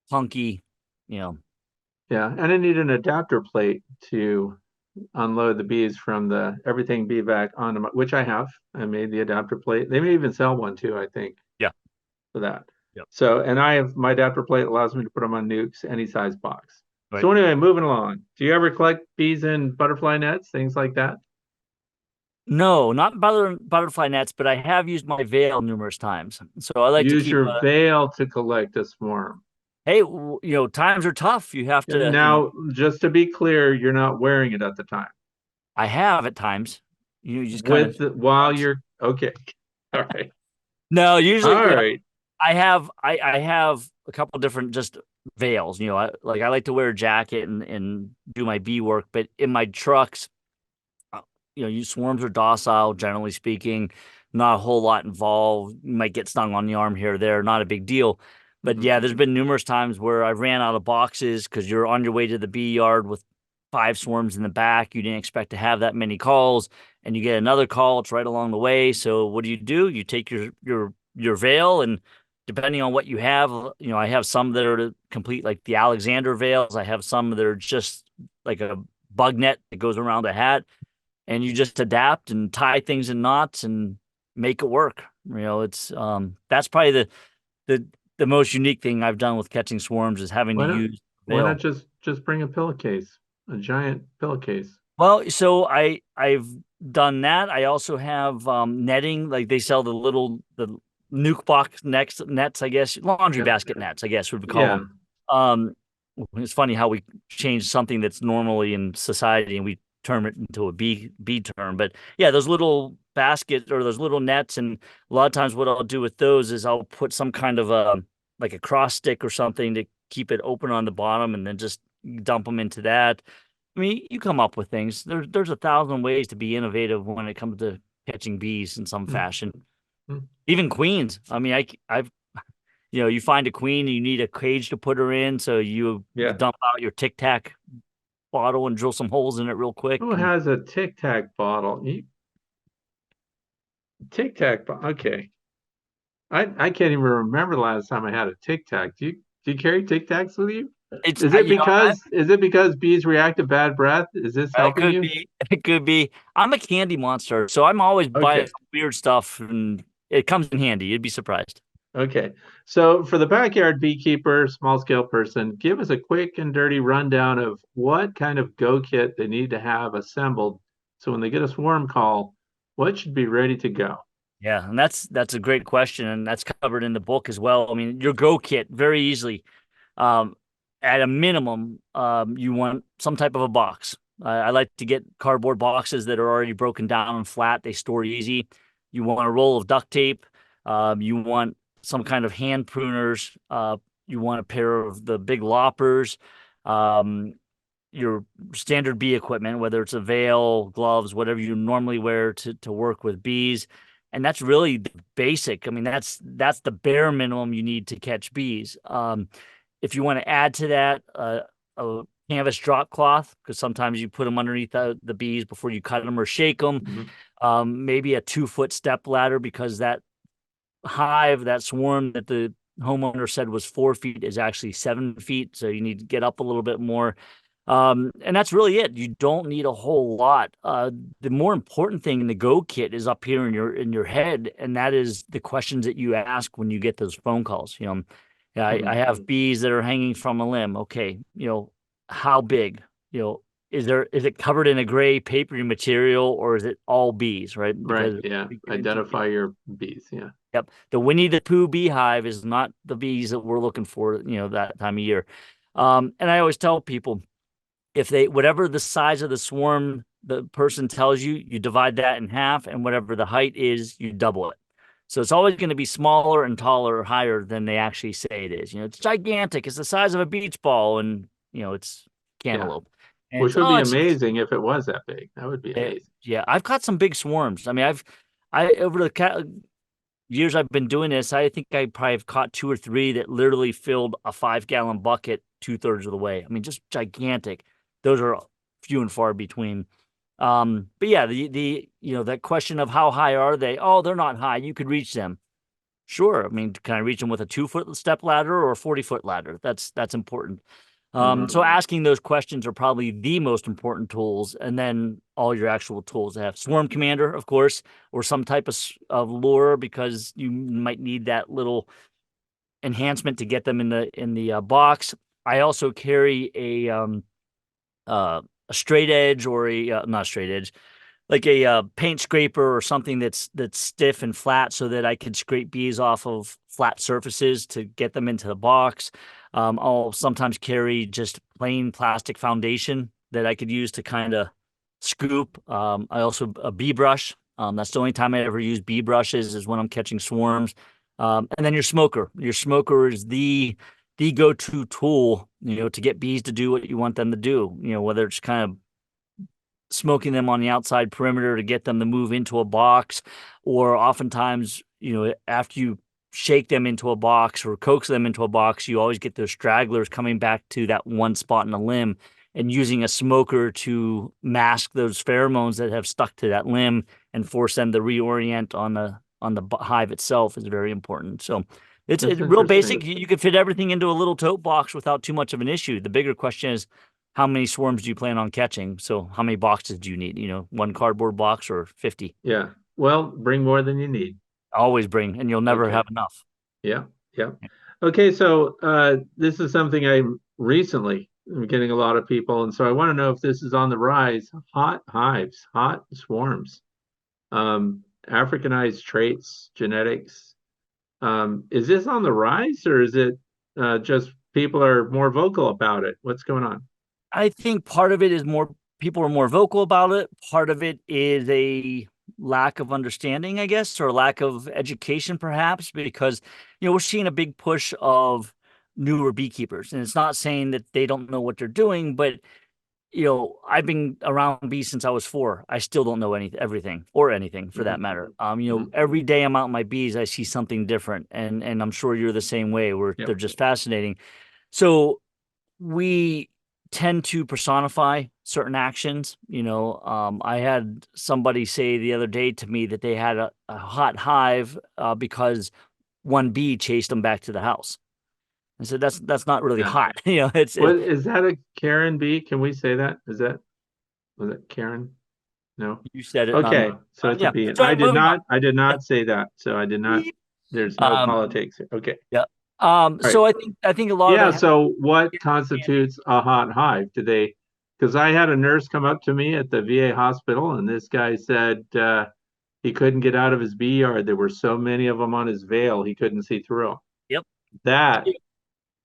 funky, you know. Yeah, and I need an adapter plate to unload the bees from the everything bee vac onto my, which I have. I made the adapter plate. They may even sell one too, I think, Yeah. for that. Yep. So, and I have my adapter plate allows me to put them on nukes, any size box. Right. So anyway, moving along. Do you ever collect bees in butterfly nets, things like that? No, not butterfly nets, but I have used my veil numerous times. So I like to Use keep your veil to collect a swarm. hey, times are tough. You have to, Now, just to be clear, you're not wearing it at the time. I have at times. You just kind of With while you're okay. All right. no, usually, All right. I have a couple different just veils. I like to wear a jacket and do my bee work, but in my trucks, swarms are docile, generally speaking, not a whole lot involved. You might get stung on the arm here or there, not a big deal. But yeah, there's been numerous times where I ran out of boxes because you're on your way to the bee yard with 5 swarms in the back. You didn't expect to have that many calls, and you get another call. It's right along the way. So what do? You take your veil, and depending on what you have, I have some that are complete, like the Alexander veils. I have some that are just like a bug net that goes around a hat, and you just adapt and tie things in knots and make it work. It's that's probably the most unique thing I've done with catching swarms is having to use Why not veil. just bring a pillowcase, a giant pillowcase? Well, so I've done that. I also have netting, like they sell the nuke box nets, I guess, laundry Yep. basket nets, I guess we would call Yeah. them. It's funny how we change something that's normally in society and we term it into a bee term. But yeah, those little baskets or those little nets, and a lot of times what I'll do with those is I'll put some kind of like a cross stick or something to keep it open on the bottom, and then just dump them into that. I mean, you come up with things. There's 1,000 ways to be innovative when it comes to catching bees in some fashion. Mm. Even queens. I mean, I've you find a queen and you need a cage to put her in, so you Yeah. dump out your Tic Tac bottle and drill some holes in it real quick. Who has a Tic Tac bottle? Tic Tac. Okay. I can't even remember the last time I had a Tic Tac. Do you carry Tic Tacs with you? It's Is it because bees react to bad breath? Is this it helping could you? be it could be. I'm a candy monster, so I'm always buying Okay. some weird stuff, and it comes in handy. You'd be surprised. Okay. So for the backyard beekeeper, small scale person, give us a quick and dirty rundown of what kind of go kit they need to have assembled. So when they get a swarm call, what should be ready to go? Yeah, and that's a great question, and that's covered in the book as well. I mean, your go kit very easily. Um, at a minimum, you want some type of a box. I like to get cardboard boxes that are already broken down and flat. They store easy. You want a roll of duct tape. You want some kind of hand pruners. You want a pair of the big loppers. Um, your standard bee equipment, whether it's a veil, gloves, whatever you normally wear to work with bees. And that's really the basic. I mean, that's the bare minimum you need to catch bees. If you want to add to that a canvas drop cloth, because sometimes you put them underneath the bees before you cut them or shake them. Maybe a 2-foot step ladder, because that hive, that swarm that the homeowner said was 4 feet is actually 7 feet. So you need to get up a little bit more. And that's really it. You don't need a whole lot. The more important thing in the go kit is up here in your head, and that is the questions that you ask when you get those phone calls. I have bees that are hanging from a limb. Okay, how big? Is it covered in a gray papery material, or is it all bees? Right? Right. Because Yeah. Identify your bees. Yeah. yep, the Winnie the Pooh beehive is not the bees that we're looking for. That time of year. And I always tell people, if whatever the size of the swarm the person tells you, you divide that in half, and whatever the height is, you double it. So it's always going to be smaller and taller or higher than they actually say it is. It's gigantic. It's the size of a beach ball, and it's cantaloupe. And Which would be amazing if it was that big. That would be amazing. Yeah, I've caught some big swarms. I mean, I over the years I've been doing this, I think I probably have caught 2 or 3 that literally filled a 5-gallon bucket 2/3 of the way. I mean, just gigantic. Those are few and far between. But yeah, the that question of how high are they? Oh, they're not high. You could reach them. Sure. I mean, can I reach them with a 2-foot step ladder or a 40-foot ladder? That's important. So asking those questions are probably the most important tools, and then all your actual tools. Have Swarm Commander, of course, or some type of lure, because you might need that little enhancement to get them in the box. I also carry a straight edge, or not straight edge, like a paint scraper or something that's stiff and flat, so that I could scrape bees off of flat surfaces to get them into the box. I'll sometimes carry just plain plastic foundation that I could use to kind of scoop. I also a bee brush. That's the only time I ever use bee brushes, is when I'm catching swarms. And then your smoker. Your smoker is the go-to tool, to get bees to do what you want them to do. Whether it's kind of smoking them on the outside perimeter to get them to move into a box, or oftentimes, after you shake them into a box or coax them into a box, you always get those stragglers coming back to that one spot in the limb, and using a smoker to mask those pheromones that have stuck to that limb and force them to reorient on the hive itself is very important. So it's real basic. You could fit everything into a little tote box without too much of an issue. The bigger question is, how many swarms do you plan on catching? So how many boxes do you need? One cardboard box or 50? Yeah. Well, bring more than you need. Always bring, and you'll never have enough. Yeah. Yeah. Okay. So this is something I'm getting a lot of people. And so I want to know if this is on the rise. Hot hives, hot swarms, Africanized traits, genetics. Is this on the rise, or is it just people are more vocal about it? What's going on? I think part of it is people are more vocal about it. Part of it is a lack of understanding, I guess, or lack of education, perhaps, because, we're seeing a big push of newer beekeepers. And it's not saying that they don't know what they're doing, but, I've been around bees since I was 4. I still don't know everything or anything for that matter. Every day I'm out with my bees, I see something different. And I'm sure you're the same way, where they're just fascinating. So we tend to personify certain actions. I had somebody say the other day to me that they had a hot hive because one bee chased them back to the house. I said, that's not really hot. Is that a Karen bee? Can we say that? Was it Karen? No. You said it. Okay, so it's a bee. So I did not say that. So I did not. There's no politics here. Okay. Yeah. So I think a lot of that. So what constitutes a hot hive? Because I had a nurse come up to me at the VA hospital, and this guy said he couldn't get out of his bee yard. There were so many of them on his veil, he couldn't see through them. Yep. That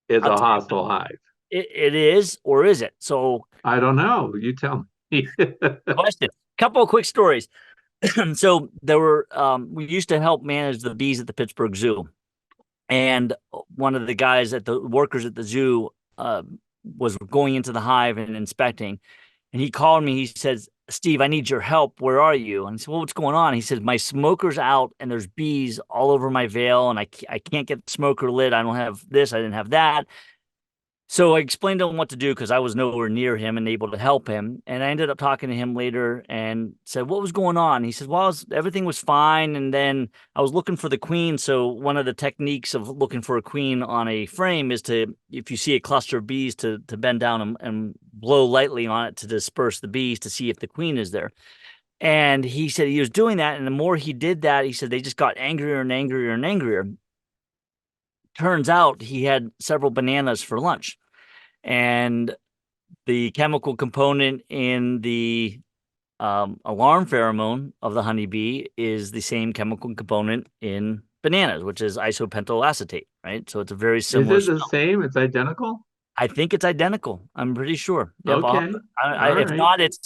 is a hostile hive. It is, or is it? So I don't know. You tell me. Question. Couple of quick stories. So we used to help manage the bees at the Pittsburgh Zoo. And one of the guys workers at the zoo was going into the hive and inspecting. And he called me. He says, "Steve, I need your help. Where are you?" And I said, "Well, what's going on?" He says, "My smoker's out and there's bees all over my veil, and I can't get the smoker lit. I don't have this. I didn't have that." So I explained to him what to do, because I was nowhere near him and able to help him. And I ended up talking to him later and said, "What was going on?" He said, "Well, everything was fine. And then I was looking for the queen." So one of the techniques of looking for a queen on a frame is to, if you see a cluster of bees, to bend down and blow lightly on it to disperse the bees to see if the queen is there. And he said he was doing that. And the more he did that, he said they just got angrier and angrier and angrier. Turns out he had several bananas for lunch. And the chemical component in the alarm pheromone of the honeybee is the same chemical component in bananas, which is isopentyl acetate, right? So it's a very similar. Is it the same? It's identical? I think it's identical. I'm pretty sure. Yep, okay.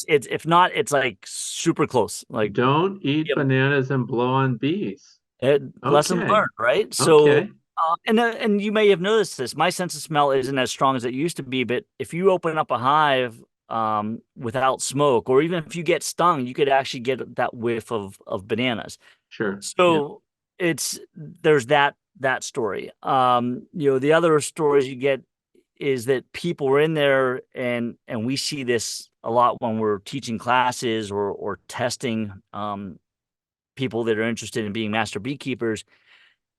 If not, it's like super close. Like, don't eat bananas and blow on bees. Lesson learned, right? So. And you may have noticed this. My sense of smell isn't as strong as it used to be, but if you open up a hive without smoke, or even if you get stung, you could actually get that whiff of bananas. Sure. So there's that story. The other stories you get is that people are in there, and we see this a lot when we're teaching classes or testing people that are interested in being master beekeepers.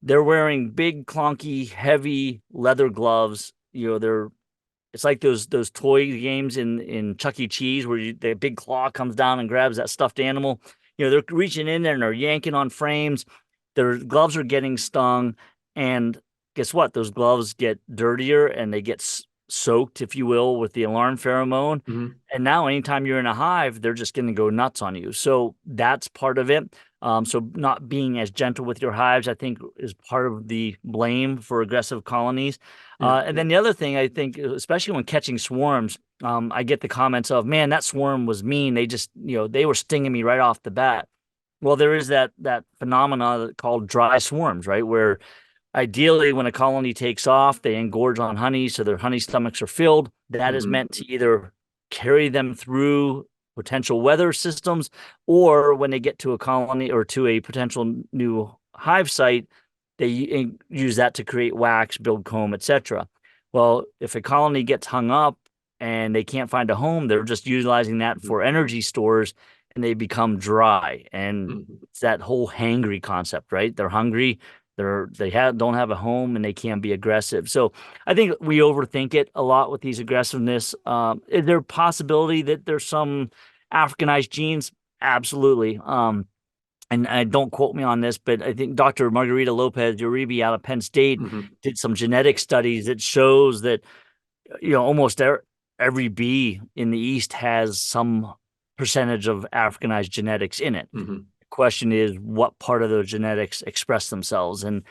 they're wearing big, clunky, heavy leather gloves. It's like those toy games in Chuck E. Cheese where the big claw comes down and grabs that stuffed animal. They're reaching in there and they're yanking on frames. Their gloves are getting stung, and guess what? Those gloves get dirtier and they get soaked, if you will, with the alarm pheromone. Mm-hmm. And now, anytime you're in a hive, they're just going to go nuts on you. So that's part of it. So not being as gentle with your hives, I think, is part of the blame for aggressive colonies. And then the other thing, I think, especially when catching swarms, I get the comments of, man, that swarm was mean. They just, they were stinging me right off the bat. Well, there is that phenomena called dry swarms, right? Where ideally, when a colony takes off, they engorge on honey, so their honey stomachs are filled. That is meant to either carry them through potential weather systems, or when they get to a colony or to a potential new hive site, they use that to create wax, build comb, etc. Well, if a colony gets hung up and they can't find a home, they're just utilizing that for energy stores, and they become dry. And it's that whole hangry concept, right? They're hungry. Don't have a home, and they can be aggressive. So I think we overthink it a lot with these aggressiveness. Is there a possibility that there's some Africanized genes? Absolutely. And don't quote me on this, but I think Dr. Margarita Lopez Uribe out of Penn State did some genetic studies that shows that almost every bee in the East has some percentage of Africanized genetics in it. Question is, what part of those genetics express themselves? And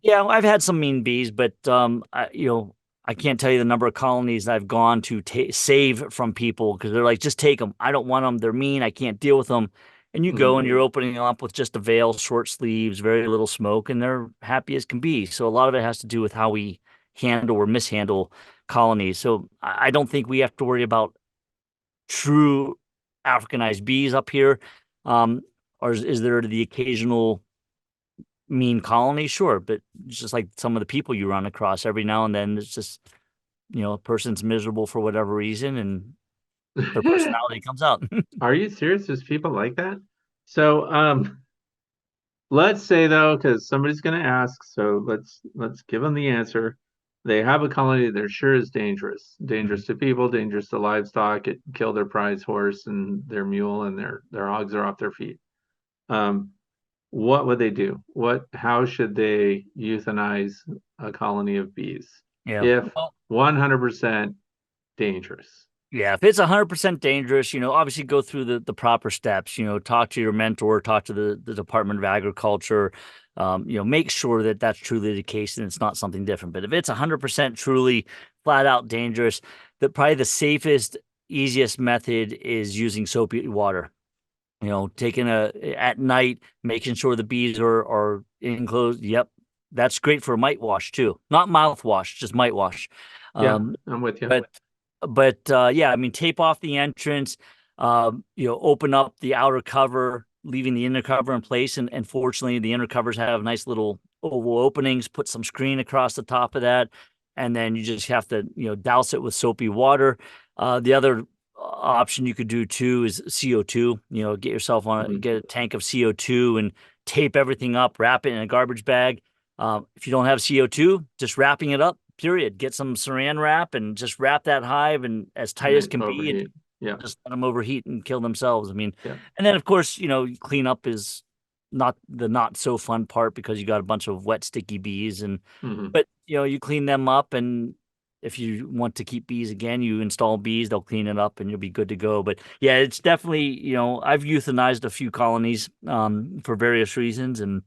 yeah, I've had some mean bees, but I can't tell you the number of colonies I've gone to save from people because they're like, just take them. I don't want them. They're mean. I can't deal with them. And you go and you're opening them up with just a veil, short sleeves, very little smoke, and they're happy as can be. So a lot of it has to do with how we handle or mishandle colonies. So I don't think we have to worry about true Africanized bees up here. Or is there the occasional mean colony? Sure, but it's just like some of the people you run across every now and then. It's just, a person's miserable for whatever reason, and their personality comes out. Are you serious? There's people like that? So, let's say though, because somebody's going to ask, so let's give them the answer. They have a colony they're sure is dangerous to people, dangerous to livestock. It killed their prize horse and their mule, and their hogs are off their feet. What would they do? How should they euthanize a colony of bees? Yeah. If 100% dangerous. Yeah, if it's 100% dangerous, obviously go through the proper steps. Talk to your mentor, talk to the Department of Agriculture. Make sure that that's truly the case and it's not something different. But if it's 100% truly flat out dangerous, probably the safest, easiest method is using soapy water. Taking at night, making sure the bees are enclosed. Yep, that's great for mite wash too. Not mouthwash, just mite wash. Yeah, I'm with you. But yeah, I mean, tape off the entrance, open up the outer cover, leaving the inner cover in place. And fortunately, the inner covers have nice little oval openings, put some screen across the top of that. And then you just have to, douse it with soapy water. The other option you could do too is CO2, get yourself get a tank of CO2 and tape everything up, wrap it in a garbage bag. If you don't have CO2, just wrapping it up. Period. Get some saran wrap and just wrap that hive and as tight as can be. And just let them overheat and kill themselves. I mean, and then of course, clean up is not so fun part because you got a bunch of wet, sticky bees, and but you clean them up, and if you want to keep bees again, you install bees. They'll clean it up, and you'll be good to go. But yeah, it's definitely I've euthanized a few colonies for various reasons, and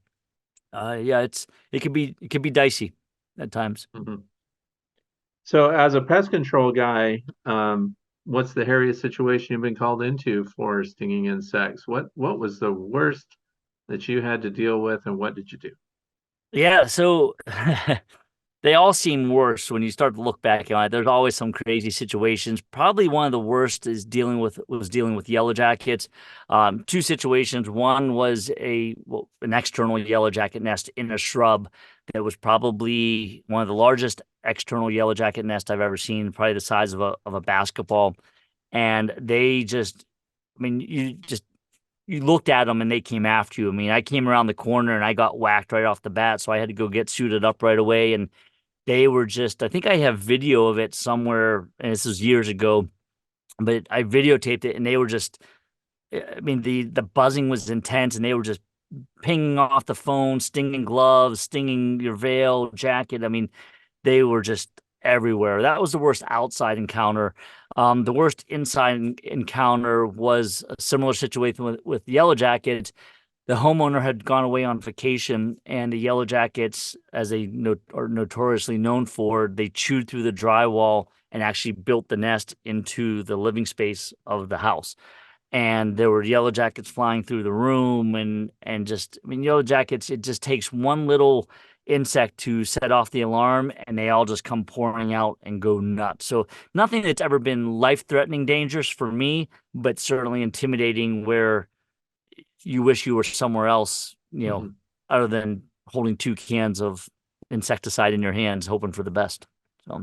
yeah, it could be dicey at times. So as a pest control guy, what's the hairiest situation you've been called into for stinging insects? What was the worst that you had to deal with, and what did you do? Yeah, so they all seem worse when you start to look back on it. There's always some crazy situations. Probably one of the worst was dealing with yellow jackets. Two situations. One was an external yellow jacket nest in a shrub that was probably one of the largest external yellow jacket nest I've ever seen, probably the size of a basketball. And they just, I mean, you looked at them and they came after you. I mean, I came around the corner and I got whacked right off the bat, so I had to go get suited up right away. And they were just, I think I have video of it somewhere, and this was years ago, but I videotaped it and they were just, I mean, the buzzing was intense and they were just pinging off the phone, stinging gloves, stinging your veil, jacket. I mean, they were just everywhere. That was the worst outside encounter. The worst inside encounter was a similar situation with yellow jackets. The homeowner had gone away on vacation, and the yellow jackets, as they are notoriously known for, they chewed through the drywall and actually built the nest into the living space of the house. And there were yellow jackets flying through the room, and just, I mean, yellow jackets, it just takes one little insect to set off the alarm and they all just come pouring out and go nuts. So nothing that's ever been life-threatening dangerous for me, but certainly intimidating where you wish you were somewhere else, other than holding 2 cans of insecticide in your hands, hoping for the best.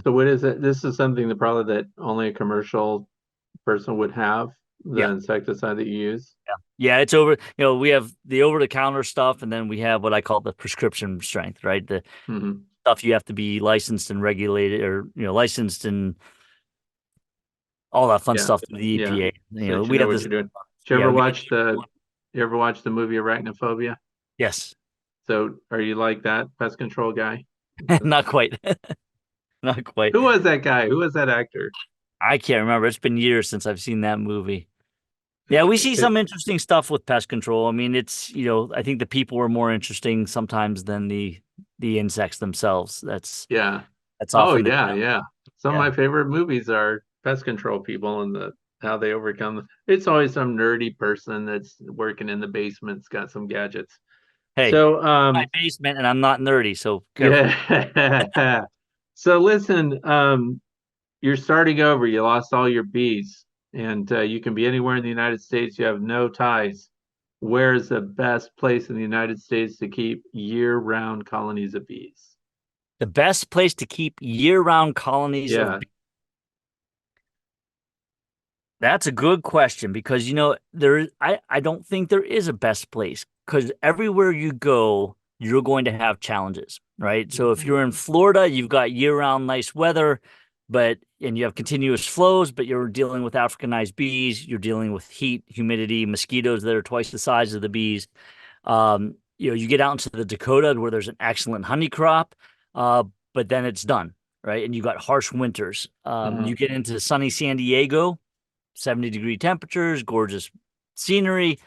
So what is it? This is something that probably that only a commercial person would have, the insecticide that you use. Yeah, it's over. We have the over-the-counter stuff, and then we have what I call the prescription strength, right? The stuff you have to be licensed and regulated, or licensed and all that fun stuff through the EPA. So we have what you're doing. Did you ever watch the movie Arachnophobia? Yes. So are you like that pest control guy? Not quite. Not quite. Who was that guy? Who was that actor? I can't remember. It's been years since I've seen that movie. Yeah, we see some interesting stuff with pest control. I mean, it's, I think the people are more interesting sometimes than the insects themselves. That's often Some of my favorite movies are pest control people and how they overcome. It's always some nerdy person that's working in the basement's got some gadgets. Hey, so my basement, and I'm not nerdy, so careful. Yeah. So listen, you're starting over. You lost all your bees. And you can be anywhere in the United States. You have no ties. Where is the best place in the United States to keep year-round colonies of bees? The best place to keep year-round colonies of bees? That's a good question, because, I don't think there is a best place, because everywhere you go, you're going to have challenges, right? So if you're in Florida, you've got year-round nice weather, and you have continuous flows, but you're dealing with Africanized bees, you're dealing with heat, humidity, mosquitoes that are twice the size of the bees. You get out into the Dakota where there's an excellent honey crop, but then it's done, right? And you got harsh winters. You get into sunny San Diego, 70-degree temperatures, gorgeous scenery,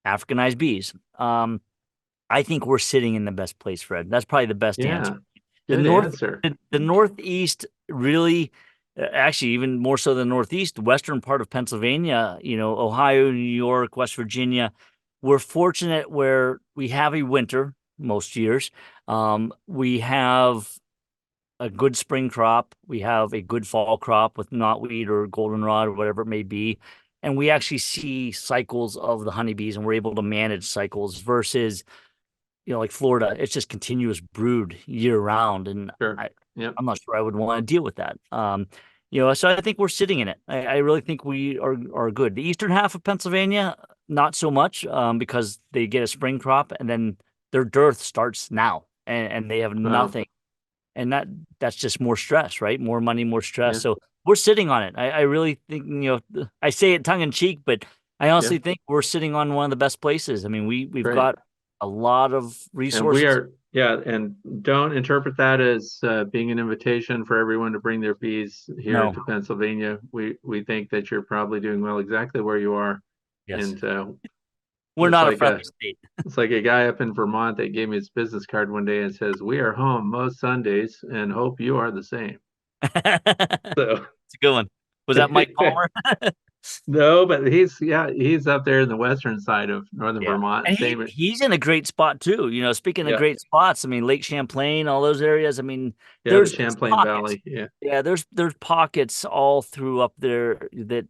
Africanized bees. I think we're sitting in the best place, Fred. That's probably the best answer. The Northeast really, actually, even more so than Northeast, western part of Pennsylvania, Ohio, New York, West Virginia, we're fortunate where we have a winter most years. We have a good spring crop. We have a good fall crop with knotweed or goldenrod or whatever it may be. And we actually see cycles of the honeybees, and we're able to manage cycles versus like Florida, it's just continuous brood year round. And I'm not sure I would want to deal with that. So I think we're sitting in it. I really think we are good. The eastern half of Pennsylvania, not so much, because they get a spring crop and then their dearth starts now and they have nothing. And that's just more stress, right? More money, more stress. So we're sitting on it. I really think, I say it tongue in cheek, but I honestly think we're sitting on one of the best places. I mean, we've got a lot of resources. And and don't interpret that as being an invitation for everyone to bring their bees here to Pennsylvania. We think that you're probably doing well exactly where you are. Yes. And we're not a friendly state. It's like a guy up in Vermont that gave me his business card one day and says, "We are home most Sundays and hope you are the same." So it's a good one. Was that Mike Palmer? No, but he's up there in the western side of northern Vermont. And he's in a great spot too. Speaking of great spots, I mean, Lake Champlain, all those areas. I mean, there's the Champlain Valley. There's pockets all through up there that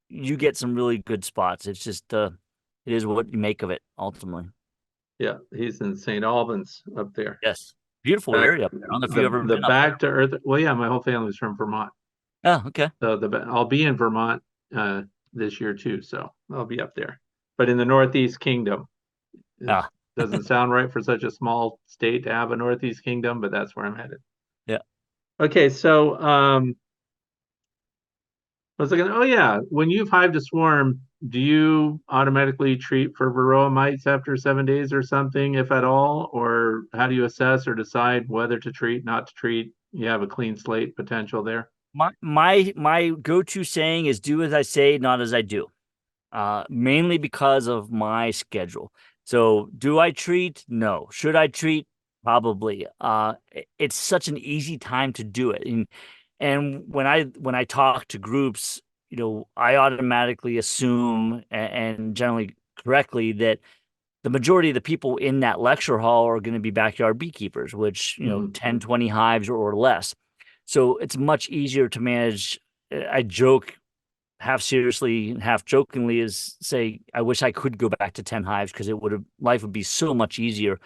you get some really good spots. It's just it is what you make of it ultimately. Yeah, he's in St. Albans up there. Yes, beautiful area up there. I don't know if you've ever been back to earth. Well, yeah, my whole family's from Vermont. Oh, okay. So I'll be in Vermont this year too, so I'll be up there. but in the Northeast Kingdom. It Ah, doesn't sound right for such a small state to have a Northeast Kingdom, but that's where I'm headed. yeah. Okay, so I was looking, oh yeah, when you've hived a swarm, do you automatically treat for varroa mites after 7 days or something, if at all? Or how do you assess or decide whether to treat, not to treat? You have a clean slate potential there. My go-to saying is do as I say, not as I do. Mainly because of my schedule. So do I treat? No. Should I treat? Probably. It's such an easy time to do it. And when I talk to groups, I automatically assume and generally correctly that the majority of the people in that lecture hall are going to be backyard beekeepers, which, 10, 20 hives or less. So it's much easier to manage. I joke half seriously and half jokingly is say, I wish I could go back to 10 hives because life would be so much easier.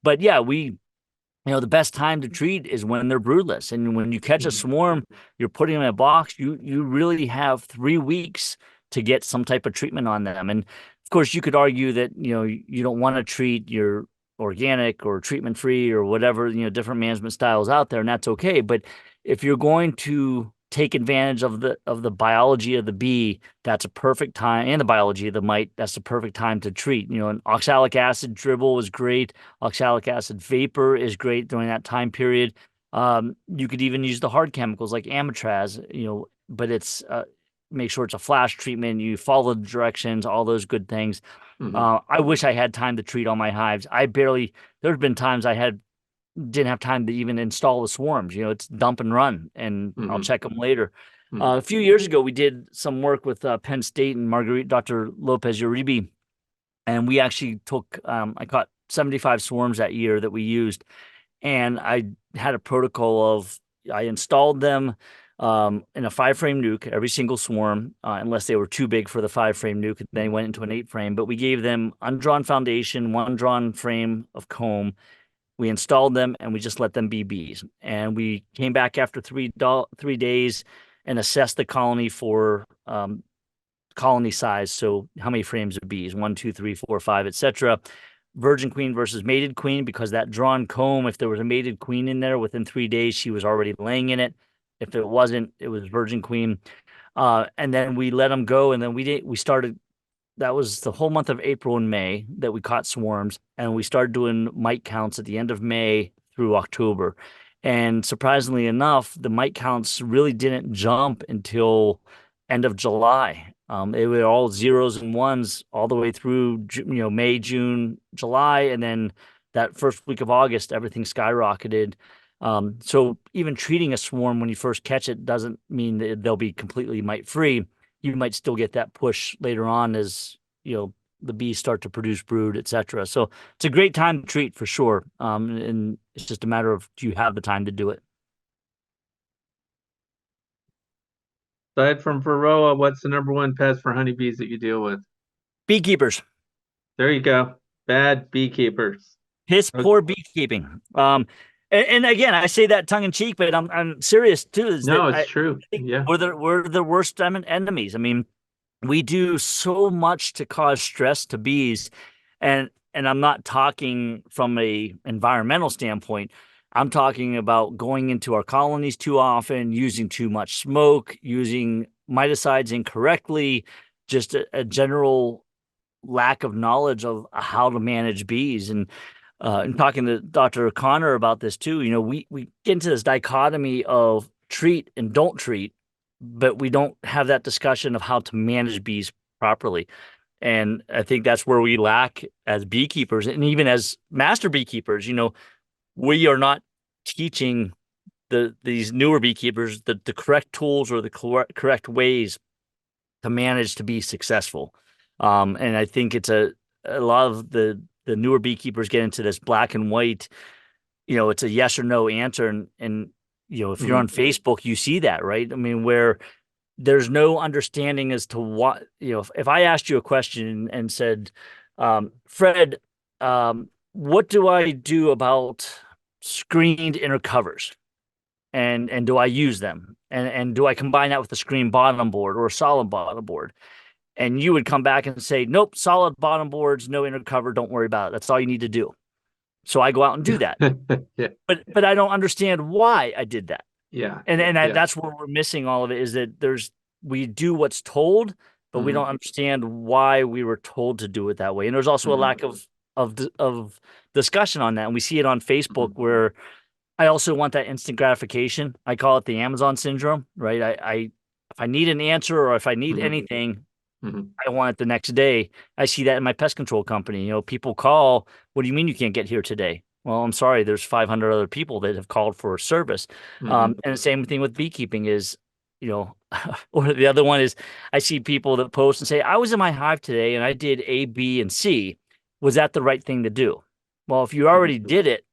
But yeah, the best time to treat is when they're broodless. And when you catch a swarm, you're putting them in a box, you really have 3 weeks to get some type of treatment on them. And of course, you could argue that, you don't want to treat your organic or treatment free or whatever, different management styles out there, and that's okay. But if you're going to take advantage of the biology of the bee, that's a perfect time, and the biology of the mite, that's the perfect time to treat. An oxalic acid dribble is great. Oxalic acid vapor is great during that time period. You could even use the hard chemicals like amitraz, but it's make sure it's a flash treatment. You follow the directions, all those good things. I wish I had time to treat all my hives. There's been times didn't have time to even install the swarms. It's dump and run, and I'll check them later. A few years ago, we did some work with Penn State and Dr. Lopez Uribe, and we actually I caught 75 swarms that year that we used, and I had a protocol of I installed them in a 5-frame nuke, every single swarm, unless they were too big for the 5-frame nuke. Then they went into an 8-frame, but we gave them undrawn foundation, one drawn frame of comb. We installed them and we just let them be bees. And we came back after 3 days and assessed the colony for colony size. So how many frames of bees? 1, 2, 3, 4, 5, etc. Virgin queen versus mated queen, because that drawn comb, if there was a mated queen in there within 3 days, she was already laying in it. If it wasn't, it was virgin queen. And then we let them go. And then we started. That was the whole month of April and May that we caught swarms, and we started doing mite counts at the end of May through October. And surprisingly enough, the mite counts really didn't jump until end of July. It were all zeros and ones all the way through, May, June, July, and then that first week of August, everything skyrocketed. So even treating a swarm when you first catch it doesn't mean that they'll be completely mite free. You might still get that push later on as the bees start to produce brood, etc. So it's a great time to treat for sure. And it's just a matter of, do you have the time to do it? Aside from varroa, what's the number one pest for honeybees that you deal with? Beekeepers. There you go. Bad beekeepers. Piss poor beekeeping. And again, I say that tongue in cheek, but I'm serious too. No, it's true. Yeah. We're the worst enemies. I mean, we do so much to cause stress to bees, and I'm not talking from a environmental standpoint. I'm talking about going into our colonies too often, using too much smoke, using miticides incorrectly, just a general lack of knowledge of how to manage bees. And talking to Dr. Connor about this too, we get into this dichotomy of treat and don't treat, but we don't have that discussion of how to manage bees properly. And I think that's where we lack as beekeepers, and even as master beekeepers. We are not teaching these newer beekeepers the correct tools or the correct ways to manage to be successful. And I think it's a lot of the newer beekeepers get into this black and white, it's a yes or no answer. And if you're on Facebook, you see that, right? I mean, where there's no understanding as to what, if I asked you a question and said, Fred, what do I do about screened inner covers? And do I use them? And do I combine that with a screen bottom board or a solid bottom board? And you would come back and say, nope, solid bottom boards, no inner cover, don't worry about it. That's all you need to do. So I go out and do that. Yeah. But I don't understand why I did that. Yeah. And Yeah. that's where we're missing all of it, is that we do what's told, but we don't understand why we were told to do it that way. And there's also a lack of discussion on that. And we see it on Facebook where I also want that instant gratification. I call it the Amazon syndrome, right? If I need an answer or if I need anything, I want it the next day. I see that in my pest control company. People call, what do you mean you can't get here today? Well, I'm sorry, there's 500 other people that have called for a service. And the same thing with beekeeping is, or the other one is I see people that post and say, I was in my hive today and I did A, B, and C. Was that the right thing to do? Well, if you already did it,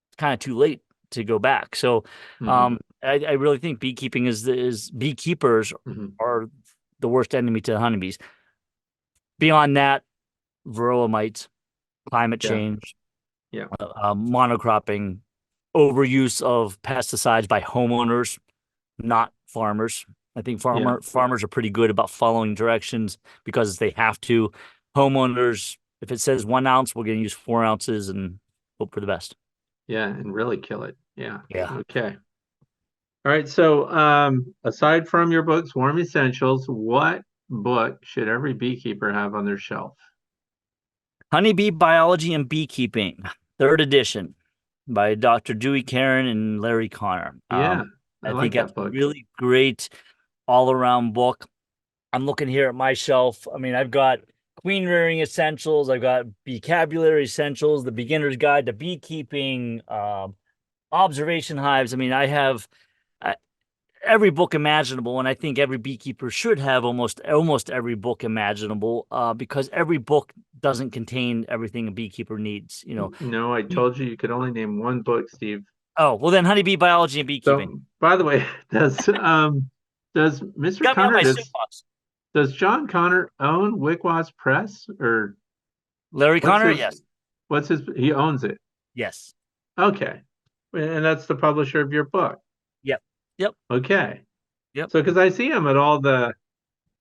it's kind of too late to go back. So I really think beekeeping is beekeepers are the worst enemy to the honeybees. Beyond that, varroa mites, climate change, monocropping, overuse of pesticides by homeowners, not farmers. I think farmers are pretty good about following directions because they have to. Homeowners, if it says 1 ounce, we're going to use 4 ounces and hope for the best. Yeah, and really kill it. Yeah. Yeah. Okay. All right. So aside from your books, Warm Essentials, what book should every beekeeper have on their shelf? Honeybee Biology and Beekeeping, 3rd edition by Dr. Dewey Karen and Larry Connor. Yeah, I like think that that's book. a really great all-around book. I'm looking here at my shelf. I mean, I've got queen rearing essentials. I've got vocabulary essentials, the beginner's guide to beekeeping, observation hives. I mean, I have every book imaginable, and I think every beekeeper should have almost every book imaginable, because every book doesn't contain everything a beekeeper needs. No, I told you could only name one book, Steve. Oh, well then, Honeybee Biology and Beekeeping. So, by the way, does Mr. Got me on Connor my soapbox. does John Connor own Wicwas Press, or Larry Connor? Yes. He owns it. Yes. Okay. And that's the publisher of your book. Yep. Okay. Yep. So, because I see him at all the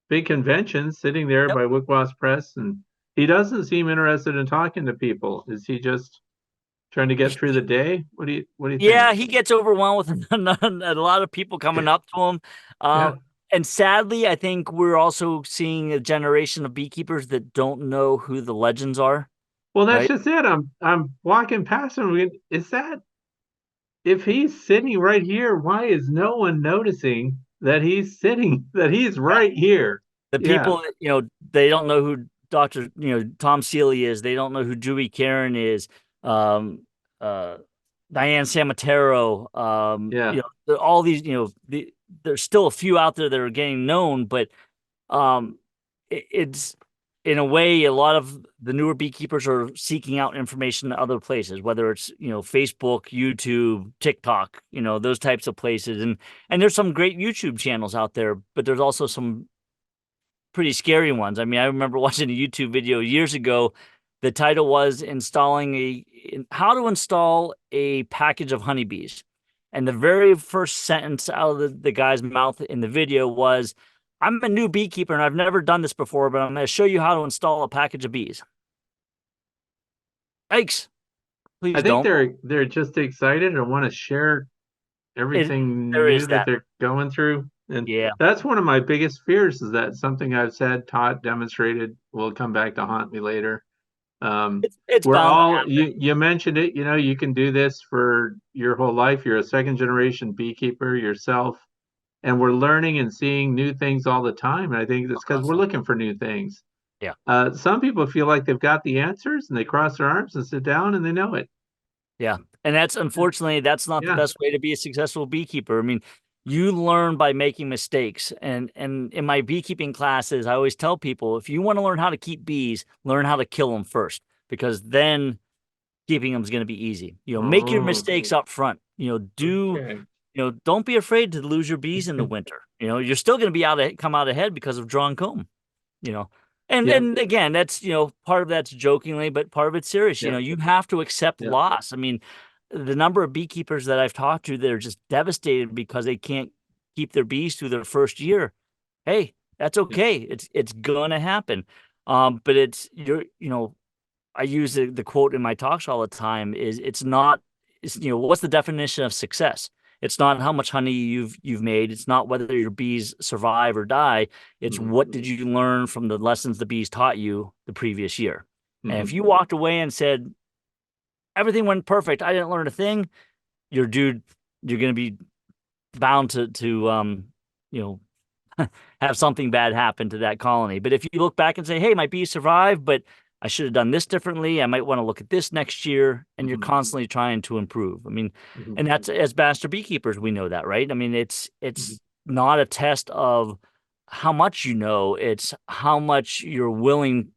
big conventions sitting there by Wicwas Press, and he doesn't seem interested in talking to people. Is he just trying to get through the day? What do you think? Yeah, he gets overwhelmed with a lot of people coming up to him. And sadly, I think we're also seeing a generation of beekeepers that don't know who the legends are. Well, that's just it. I'm walking past him. If he's sitting right here, why is no one noticing that he's right here? The people that, they don't know who Dr. Tom Seeley is. They don't know who Dewey Karen is. Diane Samatero. All these, there's still a few out there that are getting known, but it's in a way, a lot of the newer beekeepers are seeking out information in other places, whether it's, Facebook, YouTube, TikTok, those types of places. And there's some great YouTube channels out there, but there's also some pretty scary ones. I mean, I remember watching a YouTube video years ago. The title was how to install a package of honeybees. And the very first sentence out of the guy's mouth in the video was, I'm a new beekeeper and I've never done this before, but I'm going to show you how to install a package of bees. Yikes. Please don't. I think they're just excited and want to share everything new that they're going through. And that's one of my biggest fears, is that something I've said, taught, demonstrated will come back to haunt me later. You mentioned it, you can do this for your whole life. You're a second generation beekeeper yourself. And we're learning and seeing new things all the time. And I think it's because we're looking for new things. Yeah. Some people feel like they've got the answers and they cross their arms and sit down and they know it. Yeah. And unfortunately, that's not the best way to be a successful beekeeper. I mean, you learn by making mistakes. And in my beekeeping classes, I always tell people, if you want to learn how to keep bees, learn how to kill them first, because then keeping them is going to be easy. Make your mistakes up front. Don't be afraid to lose your bees in the winter. You're still going to come out ahead because of drawn comb, and again, that's, part of that's jokingly, but part of it's serious. You have to accept loss. I mean, the number of beekeepers that I've talked to that are just devastated because they can't keep their bees through their first year. Hey, That's okay. It's gonna happen. But I use the quote in my talks all the time is what's the definition of success? It's not how much honey you've made. It's not whether your bees survive or die. It's what did you learn from the lessons the bees taught you the previous year. And if you walked away and said everything went perfect, I didn't learn a thing, you're going to be bound to have something bad happen to that colony. But if you look back and say, hey, my bees survived, but I should have done this differently. I might want to look at this next year. And you're constantly trying to improve. I mean, and that's, as master beekeepers, we know that, right? I mean, it's not a test of how much you know, it's how much you're willing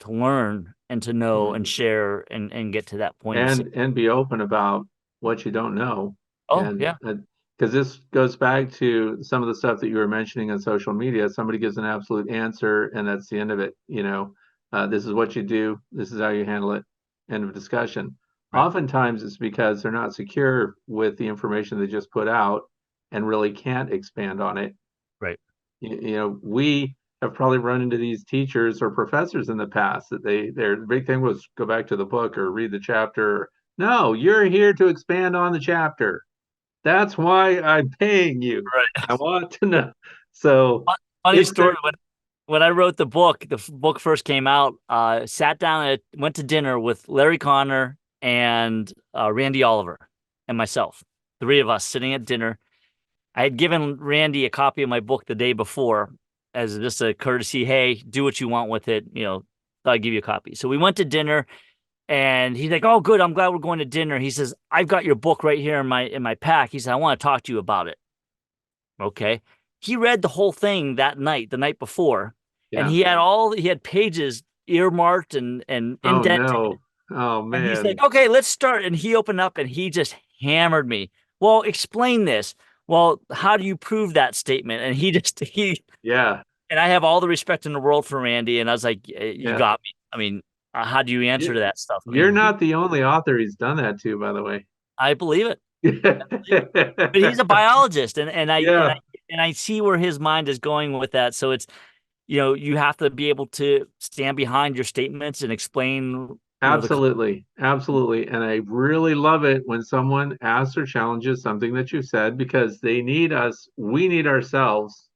to learn and to know and share and get to that point. And be open about what you don't know. Oh, and, yeah. Because this goes back to some of the stuff that you were mentioning on social media. Somebody gives an absolute answer, and that's the end of it. This is what you do. This is how you handle it. End of discussion. Right. Oftentimes, it's because they're not secure with the information they just put out and really can't expand on it. Right. We have probably run into these teachers or professors in the past that their big thing was go back to the book or read the chapter. No, you're here to expand on the chapter. That's why I'm paying you. Right. I want to know. So funny story. When I wrote the book first came out, sat down went to dinner with Larry Connor and Randy Oliver and myself, 3 of us sitting at dinner. I had given Randy a copy of my book the day before as just a courtesy. Hey, do what you want with it. I'll give you a copy. So we went to dinner. And he's like, oh, good. I'm glad we're going to dinner. He says, I've got your book right here in my pack. He said, I want to talk to you about it. Okay. He read the whole thing that night, the night before. Yeah. And he had pages earmarked and indented. Oh, no. Oh, man. And he's like, okay, let's start. And he opened up and he just hammered me. Well, explain this. Well, how do you prove that statement? And yeah. And I have all the respect in the world for Randy. And I was like, you got me. I mean, how do you answer to that stuff? You're not the only author he's done that to, by the way. I believe it. But he's a biologist, and I see where his mind is going with that. So it's, you have to be able to stand behind your statements and explain. Absolutely. Absolutely. And I really love it when someone asks or challenges something that you said, because they need us. We need ourselves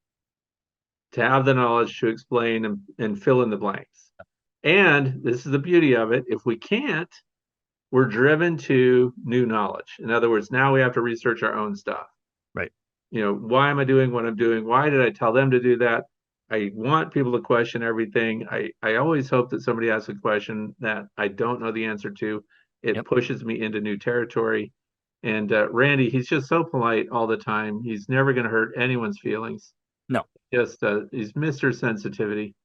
to have the knowledge to explain and fill in the blanks. And this is the beauty of it. If we can't, we're driven to new knowledge. In other words, now we have to research our own stuff. Right. Why am I doing what I'm doing? Why did I tell them to do that? I want people to question everything. I always hope that somebody asks a question that I don't know the answer to. It pushes me into new territory. And Randy, he's just so polite all the time. He's never going to hurt anyone's feelings. No. Just he's Mr. Sensitivity.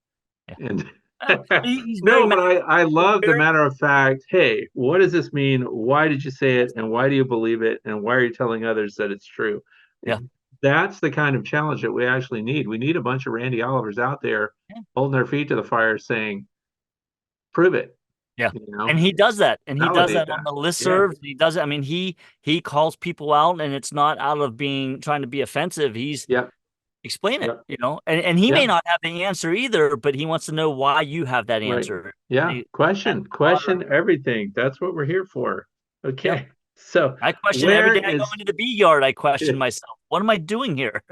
Yeah. And he's no, but I love the matter of fact. Hey, what does this mean? Why did you say it? And why do you believe it? And why are you telling others that it's true? Yeah. That's the kind of challenge that we actually need. We need a bunch of Randy Olivers out there holding their feet to the fire saying, prove it. Yeah. And he does that. And he does that on the listserv. Yeah. He does it. I mean, he calls people out, and it's not out of trying to be offensive. He's explain it, and he may not have the answer either, but he wants to know why you have that answer. Right. Yeah. Question everything. That's what we're here for. Okay. Yeah. So I question every day I go into the bee yard. I question myself. What am I doing here?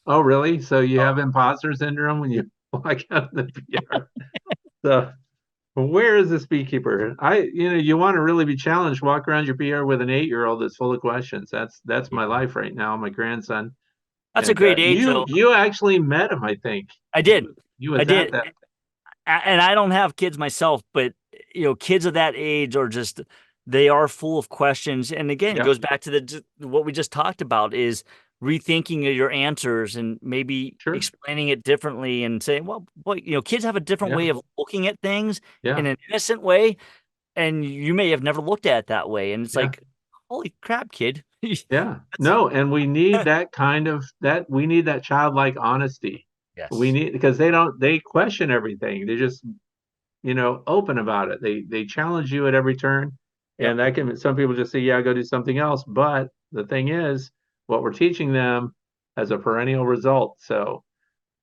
Oh, really? So you have imposter syndrome when you walk out of the bee yard. So where is this beekeeper? You want to really be challenged. Walk around your bee yard with an 8-year-old that's full of questions. That's my life right now. My grandson. That's a great age, though. You actually met him, I think. I did. I did. And I don't have kids myself, but kids of that age they are full of questions. And again, it goes back to what we just talked about is rethinking your answers and maybe explaining it differently and saying, well, kids have a different way of looking at things in an innocent way, and you may have never looked at it that way. And it's like, holy crap, kid. And we need that we need that childlike honesty. Yes. We need, because they question everything. They're just, open about it. They challenge you at every turn. And that can, some people just say, go do something else. But the thing is, what we're teaching them has a perennial result. So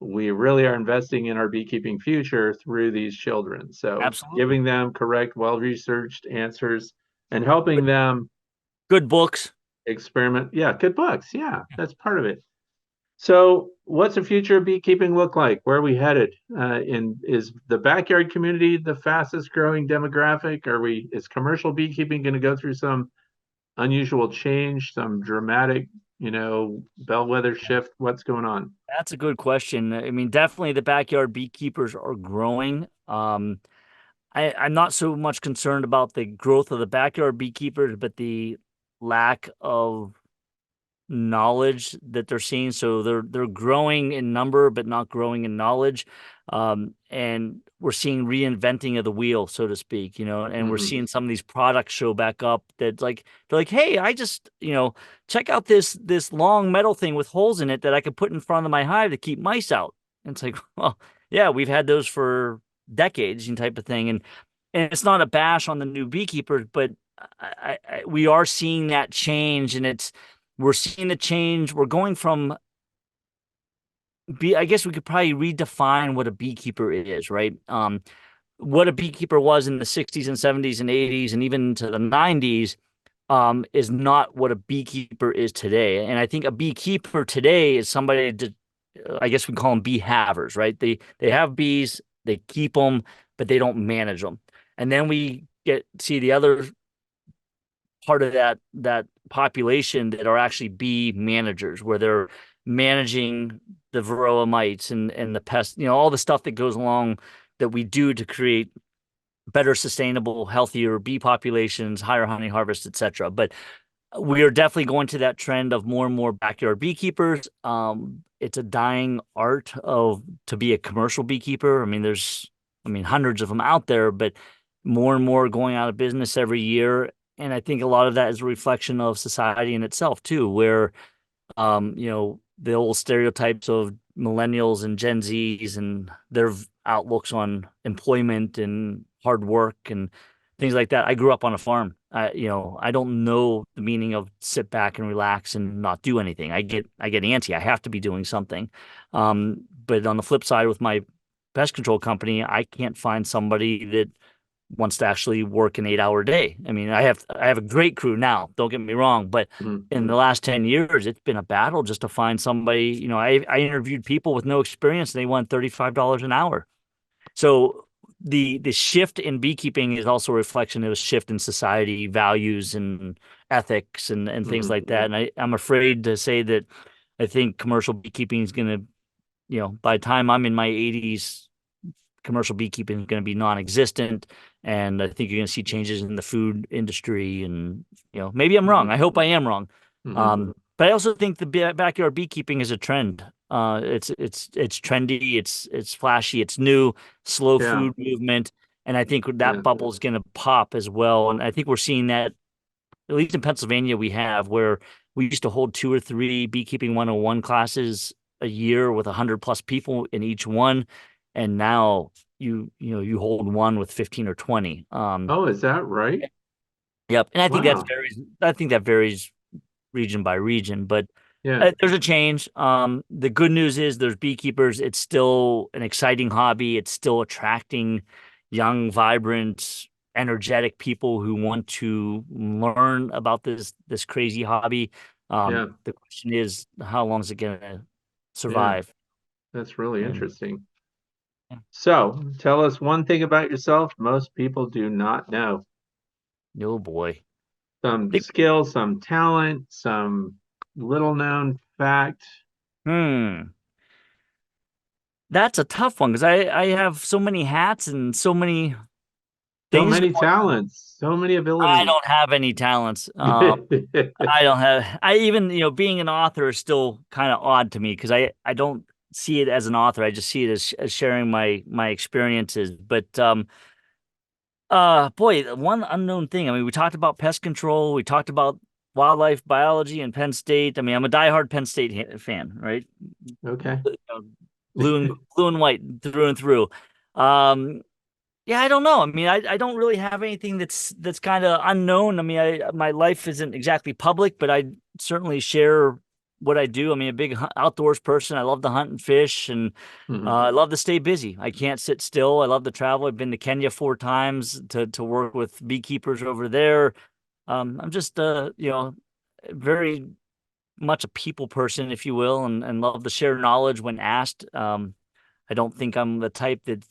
we really are investing in our beekeeping future through these children. So Absolutely. giving them correct, well-researched answers and helping them Good books. experiment. Yeah, good books. Yeah, that's part of it. So what's the future of beekeeping look like? Where are we headed? Is the backyard community the fastest growing demographic? Is commercial beekeeping going to go through some unusual change, some dramatic, bellwether shift? What's going on? That's a good question. I mean, definitely the backyard beekeepers are growing. I'm not so much concerned about the growth of the backyard beekeepers, but the lack of knowledge that they're seeing. So they're growing in number, but not growing in knowledge. And we're seeing reinventing of the wheel, so to speak, and we're seeing some of these products show back up that they're like, hey, I just, check out this long metal thing with holes in it that I could put in front of my hive to keep mice out. And it's like, well, yeah, we've had those for decades and type of thing. And it's not a bash on the new beekeepers, but we are seeing that change, and we're seeing the change. We're going from I guess we could probably redefine what a beekeeper is, right? What a beekeeper was in the 60s and 70s and 80s and even to the 90s is not what a beekeeper is today. And I think a beekeeper today is somebody that, I guess we call them bee havers, right? They have bees, they keep them, but they don't manage them. And then we see the other part of that population that are actually bee managers, where they're managing the varroa mites and the pests, all the stuff that goes along that we do to create better, sustainable, healthier bee populations, higher honey harvest, etc. But we are definitely going to that trend of more and more backyard beekeepers. It's a dying art to be a commercial beekeeper. I mean, there's hundreds of them out there, but more and more going out of business every year. And I think a lot of that is a reflection of society in itself too, where the old stereotypes of millennials and Gen Zs and their outlooks on employment and hard work and things like that. I grew up on a farm. I don't know the meaning of sit back and relax and not do anything. I get antsy. I have to be doing something. But on the flip side, with my pest control company, I can't find somebody that wants to actually work an 8-hour day. I mean, I have a great crew now, don't get me wrong, but in the last 10 years, it's been a battle just to find somebody. I interviewed people with no experience and they want $35 an hour. So the shift in beekeeping is also a reflection of a shift in society values and ethics and things like that. And I'm afraid to say that I think commercial beekeeping is going to, by the time I'm in my 80s, commercial beekeeping is going to be non-existent. And I think you're going to see changes in the food industry. And, maybe I'm wrong. I hope I am wrong. But I also think the backyard beekeeping is a trend. It's trendy. It's flashy. It's new, slow food movement. And I think that bubble is going to pop as well. And I think we're seeing that, at least in Pennsylvania, where we used to hold 2 or 3 beekeeping 101 classes a year with 100+ people in each one. And now you hold one with 15 or 20. Oh, is that right? Yep. And I think that varies region by region, but there's a change. The good news is there's beekeepers. It's still an exciting hobby. It's still attracting young, vibrant, energetic people who want to learn about this crazy hobby. The question is, how long is it going to survive? That's really interesting. So, tell us one thing about yourself most people do not know. Oh boy. Some skill, some talent, some little known fact. That's a tough one because I have so many hats and so many So things. many talents, so many abilities. I don't have any talents. I don't have. I even being an author is still kind of odd to me because I don't see it as an author. I just see it as sharing my experiences. But boy, one unknown thing. I mean, we talked about pest control. We talked about wildlife biology in Penn State. I mean, I'm a diehard Penn State fan, right? Okay. Blue and white through and through. Yeah, I don't know. I mean, I don't really have anything that's kind of unknown. I mean, my life isn't exactly public, but I certainly share what I do. I mean, a big outdoors person. I love to hunt and fish, and I love to stay busy. I can't sit still. I love to travel. I've been to Kenya 4 times to work with beekeepers over there. I'm just very much a people person, if you will, and love to share knowledge when asked. I don't think I'm the type that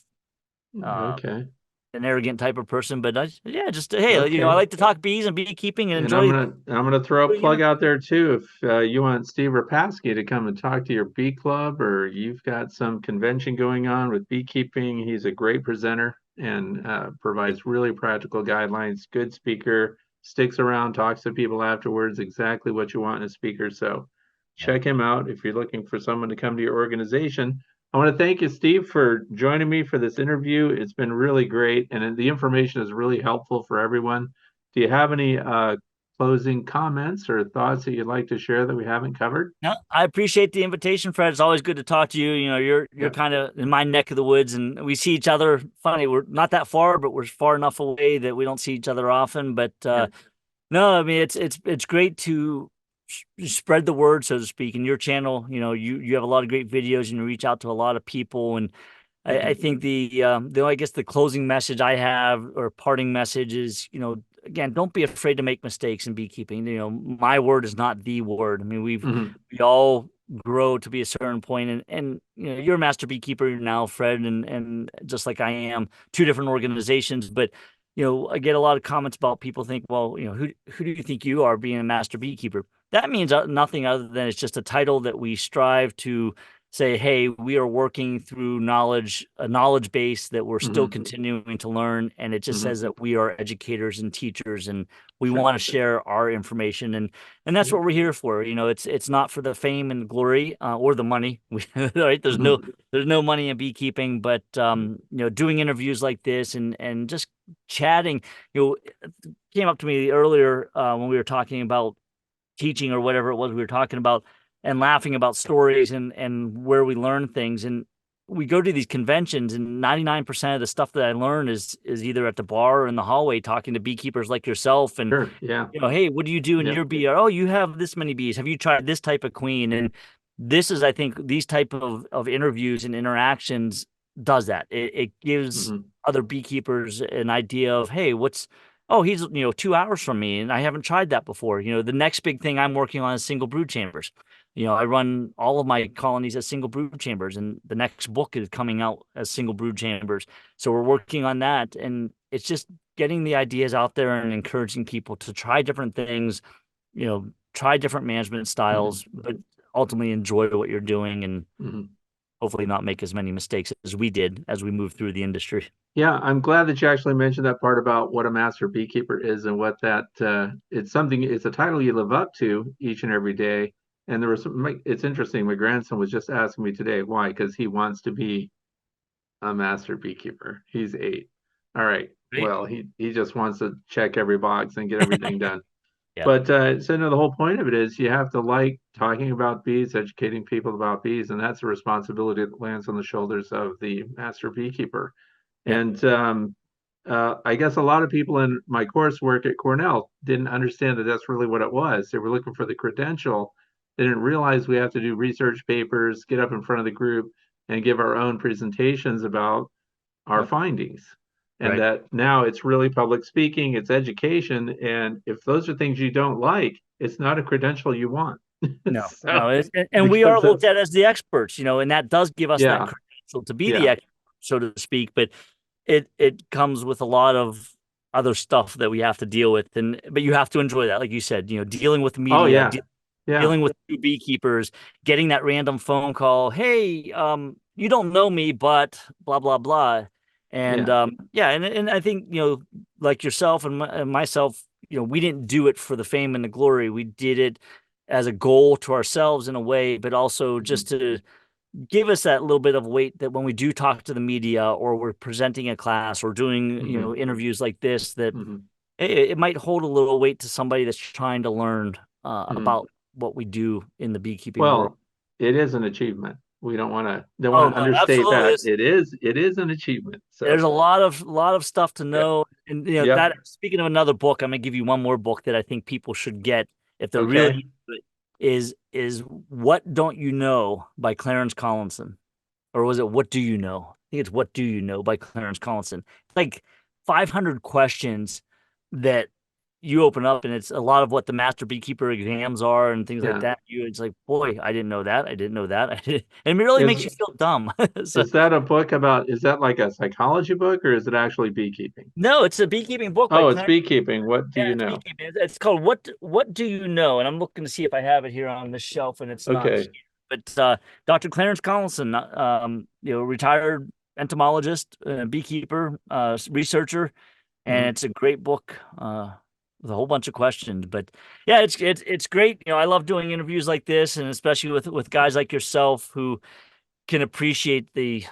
Okay. an arrogant type of person, but yeah, just hey, Okay. I like to talk bees and beekeeping and And enjoy. I'm gonna throw a plug out there too. If you want Steve Repasky to come and talk to your bee club, or you've got some convention going on with beekeeping, he's a great presenter and provides really practical guidelines. Good speaker, sticks around, talks to people afterwards, exactly what you want in a speaker. So check him out if you're looking for someone to come to your organization. I want to thank you, Steve, for joining me for this interview. It's been really great, and the information is really helpful for everyone. Do you have any closing comments or thoughts that you'd like to share that we haven't covered? No, I appreciate the invitation, Fred. It's always good to talk to you. You know, you're kind of in my neck of the woods, and we see each other. Funny, we're not that far, but we're far enough away that we don't see each other often. But no, I mean it's great to spread the word, so to speak. In your channel, you have a lot of great videos, and you reach out to a lot of people. And I think I guess the closing message I have, or parting message, is again, don't be afraid to make mistakes in beekeeping. My word is not the word. I mean, we all grow to be a certain point, and you're a master beekeeper now, Fred, and just like I am, 2 different organizations. But I get a lot of comments about people think, well, who do you think you are being a master beekeeper? That means nothing other than it's just a title that we strive to say, hey, we are working through a knowledge base that we're still continuing to learn. And it just says that we are educators and teachers, and we want to share our information. And that's what we're here for. It's not for the fame and glory or the money. Right? There's no money in beekeeping, but doing interviews like this and just chatting, came up to me earlier when we were talking about teaching or whatever it was we were talking about, and laughing about stories and where we learn things. And we go to these conventions, and 99% of the stuff that I learn is either at the bar or in the hallway talking to beekeepers like yourself. And hey, what do you do in your bee? Oh, you have this many bees. Have you tried this type of queen? And this is, I think, these type of interviews and interactions does that. It gives other beekeepers an idea of, hey, he's 2 hours from me, and I haven't tried that before. The next big thing I'm working on is single brood chambers. I run all of my colonies as single brood chambers, and the next book is coming out as single brood chambers. So we're working on that, and it's just getting the ideas out there and encouraging people to try different things, try different management styles, but ultimately enjoy what you're doing, and hopefully not make as many mistakes as we did as we move through the industry. Yeah, I'm glad that you actually mentioned that part about what a master beekeeper is and what that it's a title you live up to each and every day. And it's interesting. My grandson was just asking me today why, because he wants to be a master beekeeper. He's 8. All right. Great. Well, he just wants to check every box and get everything done. Yeah. But so no, the whole point of it is you have to like talking about bees, educating people about bees, and that's a responsibility that lands on the shoulders of the master beekeeper. And I guess a lot of people in my coursework at Cornell didn't understand that that's really what it was. They were looking for the credential. They didn't realize we have to do research papers, get up in front of the group, and give our own presentations about our findings. And that now it's really public speaking, it's education. And if those are things you don't like, it's not a credential you want. No. And we are looked at as the experts, and that does give us that credential to be the expert, so to speak. But it comes with a lot of other stuff that we have to deal with. But you have to enjoy that. Like you said, dealing with the media, dealing with new beekeepers, getting that random phone call. Hey, you don't know me, but blah, blah, blah. And and I think, like yourself and myself, we didn't do it for the fame and the glory. We did it as a goal to ourselves in a way, but also just to give us that little bit of weight that when we do talk to the media, or we're presenting a class, or doing, interviews like this, that it might hold a little weight to somebody that's trying to learn about what we do in the beekeeping world. It is an achievement. We don't want to understate that. It is an achievement. So there's a lot of stuff to know. And that, speaking of another book, I'm gonna give you one more book that I think people should get if they're really into it. is What Don't You Know by Clarence Collinson. Or was it What Do You Know? I think it's What Do You Know by Clarence Collinson. It's like 500 questions that you open up, and it's a lot of what the master beekeeper exams are and things like Yeah. that. It's like, boy, I didn't know that. I didn't know that. And it really makes you feel dumb. So, Is that a book about, is that like a psychology book or is it actually beekeeping? no, it's a beekeeping book by Oh, it's Clarence. beekeeping. What do Yeah, you it's know? beekeeping. It's called What Do You Know? And I'm looking to see if I have it here on the shelf, and it's not here. Okay. But Dr. Clarence Collinson, retired entomologist, beekeeper, researcher, and Mhm. it's a great book with a whole bunch of questions. But yeah, it's great. I love doing interviews like this, and especially with guys like yourself who can appreciate the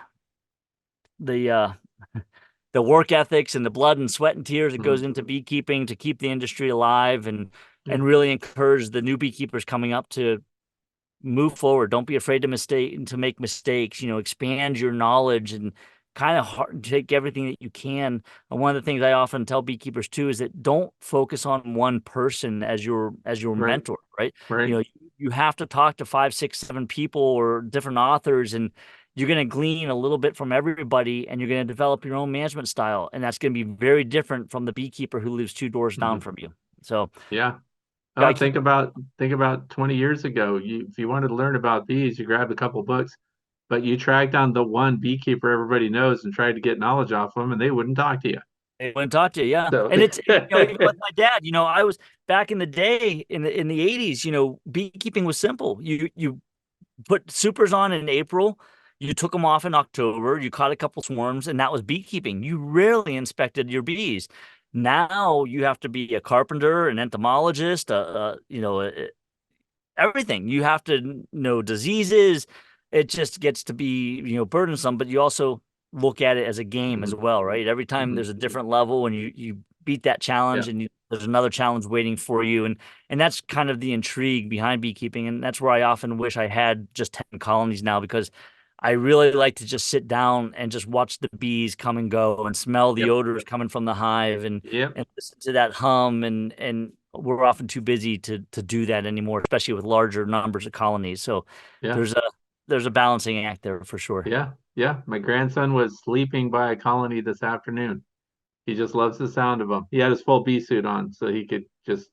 the work ethics and the blood and sweat and tears that goes Mhm. into beekeeping to keep the industry alive, and Yeah. really encourage the new beekeepers coming up to move forward. Don't be afraid to make mistakes. Expand your knowledge and kind of take everything that you can. And one of the things I often tell beekeepers too is that don't focus on one person as your Right. mentor, right? Right. You have to talk to 5, 6, 7 people or different authors, and you're going to glean a little bit from everybody, and you're going to develop your own management style, and that's going to be very different from the beekeeper who lives 2 doors down Mhm. from you. So, Yeah. gotta Oh, keep. think about 20 years ago. If you wanted to learn about bees, you grabbed a couple books, but you tracked down the one beekeeper everybody knows and tried to get knowledge off them, and they wouldn't talk to you. It went taught you, yeah. So, And it's even with my dad, I was back in the day in the 80s, beekeeping was simple. You put supers on in April, you took them off in October, you caught a couple swarms, and that was beekeeping. You rarely inspected your bees. Now you have to be a carpenter, an entomologist, everything. You have to know diseases. It just gets to be, burdensome, but you also look at it as a game as Mhm. well, right? Every time Mhm. there's a different level, and you beat that challenge, Yeah. and there's another challenge waiting for you. And that's kind of the intrigue behind beekeeping. And that's where I often wish I had just 10 colonies now, because I really like to just sit down and just watch the bees come and go and smell the Yep. odors coming from the hive, and Yep. listen to that hum, and we're often too busy to do that anymore, especially with larger numbers of colonies. So Yeah. there's a there's a balancing act there for sure. Yeah. Yeah. My grandson was sleeping by a colony this afternoon. He just loves the sound of them. He had his full bee suit on, so he could just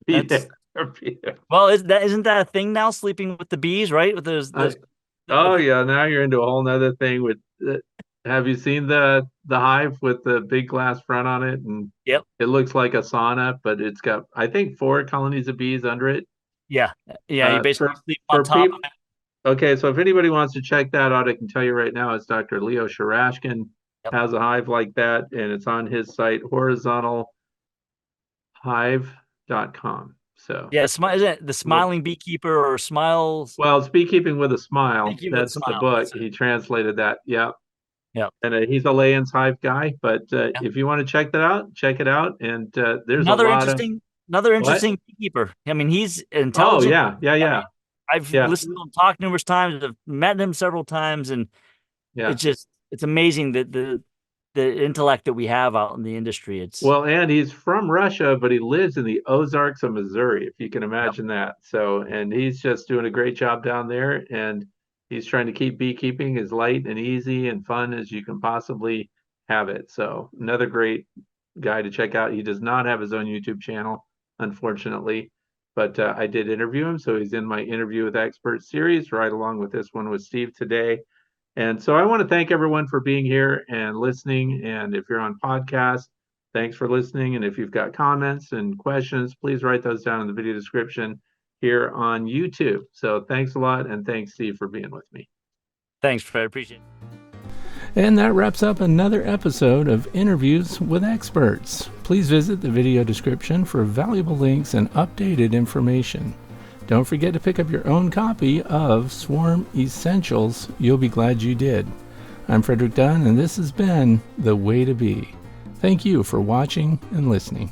be there. That's Well, isn't that a thing now? Sleeping with the bees, right? With I, those oh with yeah, now you're into a whole nother thing with have you seen the hive with the big glass front on it, and Yep. it looks like a sauna, but it's got I think 4 colonies of bees under it. Yeah. Yeah. You basically For sleep on for top people of it. Okay, so if anybody wants to check that out, I can tell you right now it's Dr. Leo Sharashkin Yep. has a hive like that, and it's on his site horizontalhive.com. So Yeah. Isn't it the look, Smiling Beekeeper or Smiles well, it's Beekeeping with a Smile. Beekeeping with a That's the Smile? book. That's it. He translated that. Yeah. Yeah. And he's a Layens Hive guy. But Yeah. if you want to check that out, check it out. And there's a Another lot of interesting, another what? interesting beekeeper. I mean, he's Oh intelligent. yeah, yeah, I mean, yeah, I've yeah, listened to him talk numerous times. I've met him several times, and yeah. it's amazing that the intellect that we have out in the industry. It's Well, and he's from Russia, but he lives in the Ozarks of Missouri, if you can Yep. imagine that. So, and he's just doing a great job down there, and he's trying to keep beekeeping as light and easy and fun as you can possibly have it. So, another great guy to check out. He does not have his own YouTube channel, unfortunately, but I did interview him, so he's in my interview with experts series, right along with this one with Steve today. And so I want to thank everyone for being here and listening. And if you're on podcast, thanks for listening. And if you've got comments and questions, please write those down in the video description here on YouTube. So thanks a lot. And thanks, Steve, for being with me. Thanks, Fred. Appreciate it. And that wraps up another episode of Interviews with Experts. Please visit the video description for valuable links and updated information. Don't forget to pick up your own copy of Swarm Essentials. You'll be glad you did. I'm Frederick Dunn, and this has been The Way to Bee. Thank you for watching and listening.